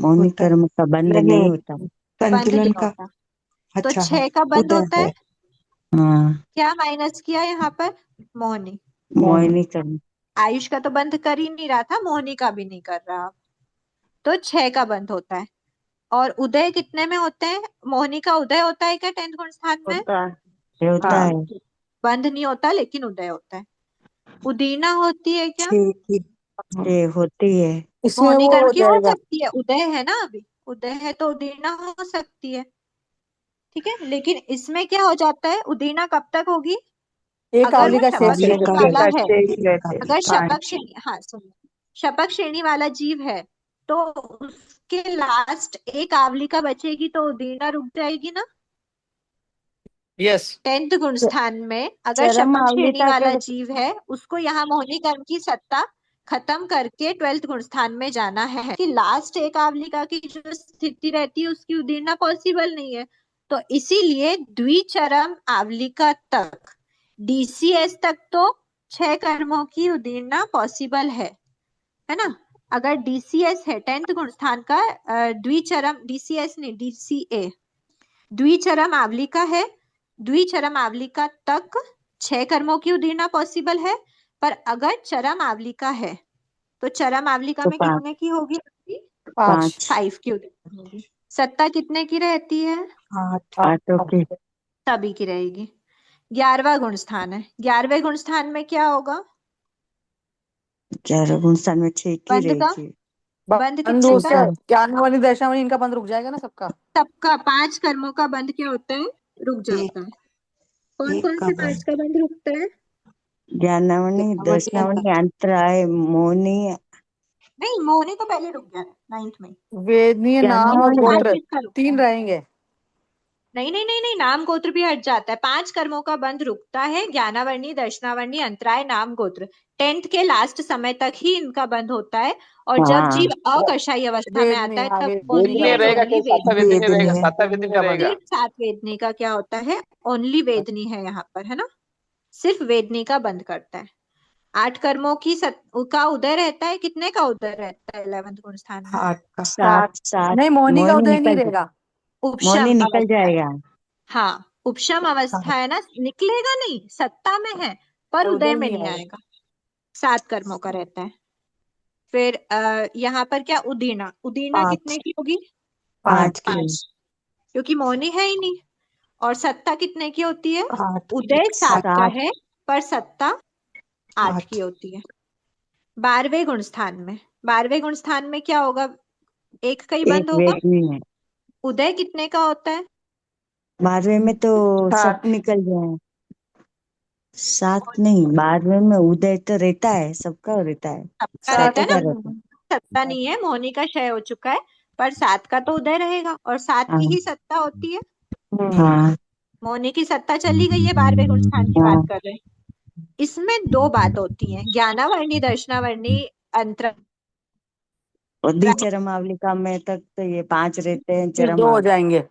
मौनी होता है। कर्म का बंध नहीं, नहीं होता। बंध संतुलन नहीं का। होता। तो अच्छा 6 का बंध उदय होता है। है। हाँ, क्या माइनस किया यहाँ पर? मोहिनी। मोहिनी कर्म। आयुष का तो बंध कर ही नहीं रहा था, मोहिनी का भी नहीं कर रहा, तो 6 का बंध होता है। और उदय कितने में होते हैं? मोहिनी का उदय होता है क्या 10th गुण स्थान में? होता हाँ, है। बंध नहीं होता लेकिन उदय होता है। उदीना होती है क्या? 6 की। ये होती है। इसमें मोहिनी वो कर्म हो की हो जाएगा। सकती है, उदय है ना, अभी उदय है तो उदीना हो सकती है। ठीक है, लेकिन इसमें क्या हो जाता है? उदीना कब तक होगी? एक अगर आवली वो का शपथ शेष श्रेणी रहेगा। वाला है। एक अगर शपथ श्रेणी, हाँ सुनो, शपथ श्रेणी वाला जीव है तो उसके लास्ट एक आवली का बचेगी तो उदीना रुक जाएगी ना। यस 10th गुण स्थान में अगर चरम शपथ श्रेणी आवलिका वाला के जीव है, उसको यहाँ मोहिनी कर्म की सत्ता खत्म करके 12th गुण स्थान में जाना है। कि लास्ट एक आवलिका की जो स्थिति रहती है उसकी उदीर्णा पॉसिबल नहीं है, तो इसीलिए द्विचरम आवलिका तक, डीसीएस तक तो 6 कर्मों की उदीर्णा पॉसिबल है ना। अगर डीसीएस है 10th गुण स्थान का द्विचरम, डीसीएस नहीं डीसीए, द्विचरम आवलिका है, द्विचरम आवलिका तक 6 कर्मों की उदीर्णा पॉसिबल है। पर अगर चरम आवलिका है तो चरम आवलिका तो में 5 कितने की होगी? 5। 5 की उदीर्णा होगी। सत्ता कितने की रहती है? 8 8 की। सभी की रहेगी। 11वां गुण स्थान है, 11वें गुण स्थान में क्या होगा? 11 गुण स्थान में 6 की बंध का, रहेगी। बंध बंद कितने का? उसका ज्ञानवाणी दर्शनावणी इनका बंद रुक जाएगा ना सबका। सबका 5 कर्मों का बंध क्या होता है? रुक जाता एक है। कौन एक कौन का से 5 बंध। का बंध रुकता है? ज्ञानावनी, दर्शनावनी, अंतराय, मोहिनी। नहीं, मोहिनी तो पहले रुक गया 9th में। वेदनीय नाम और ज्ञानावनी आज गोत्र किसका रुकता 3 है? रहेंगे। नहीं नहीं नहीं नहीं, नाम गोत्र भी हट जाता है। 5 कर्मों का बंध रुकता है, ज्ञानावर्णी, दर्शनावर्णी, अंतराय, नाम गोत्र। 10th के लास्ट समय तक ही इनका बंध होता है। और जब हाँ, जीव अकषायी अवस्था में आता वेदनीय है आगे तब वेद ओनली में एंड रहेगा ओनली क्या? सातवा वेदनी। वेद में रहेगा, वेदनी है। सातवा वेद में का रहेगा। सिर्फ 7 वेदनी का क्या होता है? ओनली वेदनी है यहाँ पर, है ना, सिर्फ वेदनी का बंध करता है। 8 कर्मों की का उदय रहता है। कितने का उदय रहता है 11th गुण स्थान में? 8 का 7 नहीं, मोहिनी का मोहिनी उदय नहीं निकल रहेगा। उपशम मोहिनी निकल अवस्था है। जाएगा। हाँ, उपशम अवस्था 7 है ना, निकलेगा नहीं, सत्ता में है पर उदय में नहीं आएगा। 7 कर्मों का रहता है। फिर यहाँ पर क्या? उदीर्णा, उदीर्णा 5 कितने की होगी? 5 की। 5, क्योंकि मोहिनी है ही नहीं। और सत्ता कितने की होती है? 8 उदय 7 का 7 है पर सत्ता 8 की 8 होती है। 12वें गुण स्थान में, 12वें गुण स्थान में क्या होगा? एक का ही बंद एक होगा। वेदनी है। उदय कितने का होता है? 12वें में तो 7 निकल जाए। 7 नहीं, 12वें में उदय तो रहता है, सबका रहता है। सबका 7 रहता है का ना, रहता है। सत्ता नहीं है, मोहिनी का क्षय हो चुका है, पर 7 का तो उदय रहेगा और 7 की हाँ ही सत्ता होती है। हाँ मोहिनी की सत्ता चली गई है, 12वें गुण स्थान की बात हाँ। कर रहे हैं। इसमें 2 बात होती है, ज्ञानावर्णी, दर्शनावर्णी, अंतर। और द्विचरमावलिका में तक तो ये 5 रहते हैं। फिर 2 हो जाएंगे।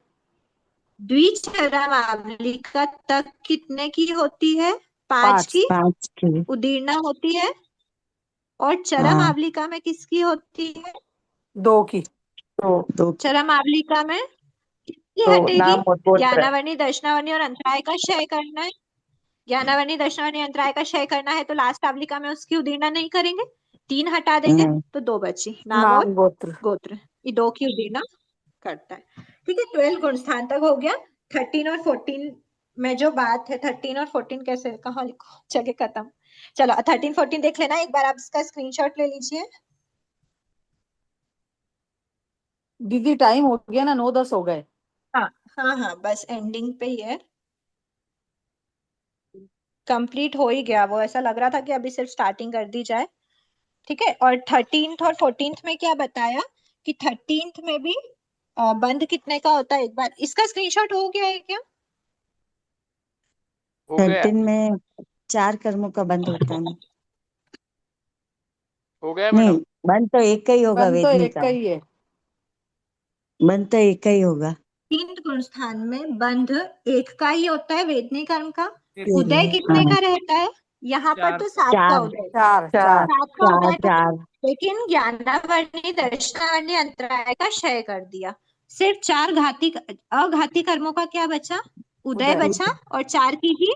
द्विचरमावलिका तक कितने की होती है? 5 की 5 की। उदीर्णा होती है। और चरम हाँ, आवलिका में किसकी होती है? 2 की। तो चरा मावलिका में किसकी तो हटेगी? नाम और गोत्र। ज्ञानावर्णी, दर्शनावर्णी और अंतराय का क्षय करना है। ज्ञानावर्णी, दर्शनावर्णी, अंतराय का क्षय करना है, तो लास्ट आवलिका में उसकी उदीर्णा नहीं करेंगे, 3 हटा देंगे तो 2 बची, नाम और नाम गोत्र। गोत्र। ये 2 की उदीर्णा करता है। ठीक है, 12 गुण स्थान तक हो गया। 13 और 14 में जो बात है, 13 और 14 कैसे, कहाँ लिखो, जगह खत्म। चलो 13 14 देख लेना, एक बार आप इसका स्क्रीनशॉट ले लीजिए। दीदी टाइम हो गया ना, 9-10 हो गए। हाँ हाँ हाँ, बस एंडिंग पे ही है, कंप्लीट हो ही गया वो, ऐसा लग रहा था कि अभी सिर्फ स्टार्टिंग कर दी जाए। ठीक है, और 13th और 14th में क्या बताया कि 13th में भी बंध कितने का होता है, एक बार इसका स्क्रीनशॉट हो गया है क्या? हो गया 13 में 4 कर्मों का बंध होता है ना? हो गया नहीं, मैडम। बंध तो एक का ही होगा, बंद तो वेदनी एक का का ही है। बंध तो एक का ही होगा। 3 गुण स्थान में बंध एक का ही होता है, वेदनी कर्म का। वेदनी, उदय कितने हाँ। का रहता है? यहाँ पर तो 7 का 4 उदय, 4 4 7 का उदय था, 4 लेकिन ज्ञानावर्णी, दर्शनावर्णी, अंतराय का क्षय कर दिया, सिर्फ 4 घाती अघाती कर्मों का क्या बचा? उदय उदय। बचा, और 4 की ही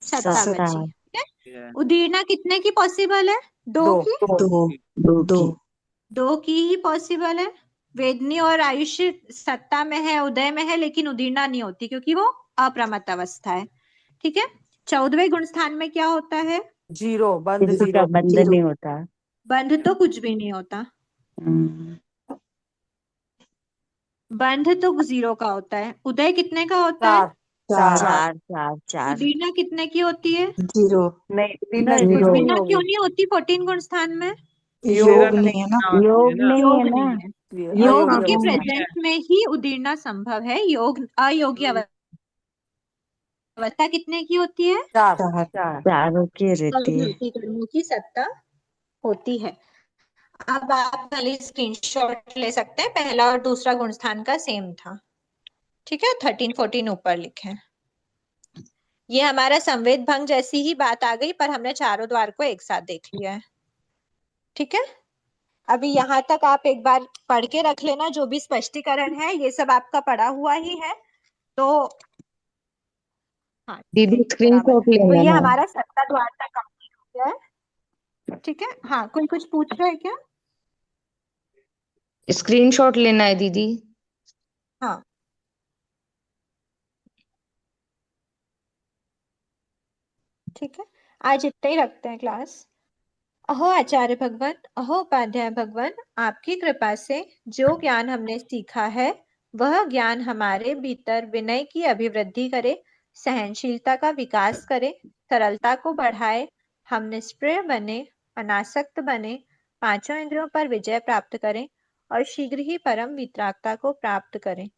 सत्ता सत्ता। बची। ठीक है, उदीर्णा कितने की पॉसिबल है? 2 दो। की, 2 की 2 की ही पॉसिबल है। वेदनी और आयुष्य सत्ता में है, उदय में है, लेकिन उदीर्णा नहीं होती क्योंकि वो अप्रमत्त अवस्था है। ठीक है, 14वें गुण स्थान में क्या होता है? 0 बंद किसी 0। का बंध नहीं होता। बंध तो कुछ भी नहीं होता, हम्म, बंध तो 0 का होता है। उदय कितने का होता है? 4 4 4 4 उदीर्णा कितने की होती है? 0 नहीं दीदी नहीं, कुछ भी नहीं उदीर्णा क्यों होगी। नहीं होती 14 गुण स्थान में? योग नहीं है ना। योग नहीं है योग ना। नहीं है, अयोग्य योग के अवस्था। प्रेजेंस में ही उदीर्णा संभव है। योग अयोग्य अवस्था कितने की होती है? 4 4 4 चारों की रहती है। अघाती कर्मों की सत्ता होती है। अब आप खाली स्क्रीनशॉट ले सकते हैं, पहला और दूसरा गुण स्थान का सेम था। ठीक है, 13 14 ऊपर लिखे हैं। ये हमारा संवेद भंग जैसी ही बात आ गई, पर हमने चारों द्वार को एक साथ देख लिया है। ठीक है, अभी यहाँ तक आप एक बार पढ़ के रख लेना, जो भी स्पष्टीकरण है ये सब आपका पढ़ा हुआ ही है। तो हाँ दीदी सही, स्क्रीनशॉट बराबर है। तो ले ये लेना। हमारा 7 द्वार तक कंप्लीट हो गया है। ठीक है, हाँ कोई कुछ पूछ रहा है क्या? स्क्रीनशॉट लेना है दीदी। हाँ ठीक है, आज इतना ही रखते हैं क्लास। अहो आचार्य भगवान, अहो उपाध्याय भगवान, आपकी कृपा से जो ज्ञान हमने सीखा है वह ज्ञान हमारे भीतर विनय की अभिवृद्धि करे, सहनशीलता का विकास करे, सरलता को बढ़ाए, हम निष्प्रिय बने, अनासक्त बने, 5 इंद्रियों पर विजय प्राप्त करें और शीघ्र ही परम वितरागता को प्राप्त करें।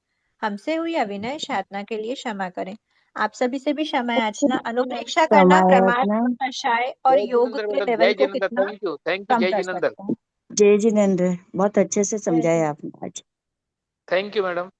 हमसे हुई अविनय याचना के लिए क्षमा करें। आप सभी से भी क्षमा याचना, अनुप्रेक्षा करना, प्रमाद समायाचना। को कषाय और जय योग जिनेंद्र के मैडम, लेवल जय को जिनेंद्र, कितना थैंक यू कम जय कर जिनेंद्र, सकते हैं। जय जिनेंद्र, बहुत अच्छे से जय समझाया जिनेंद्र। आपने आज। Thank you madam.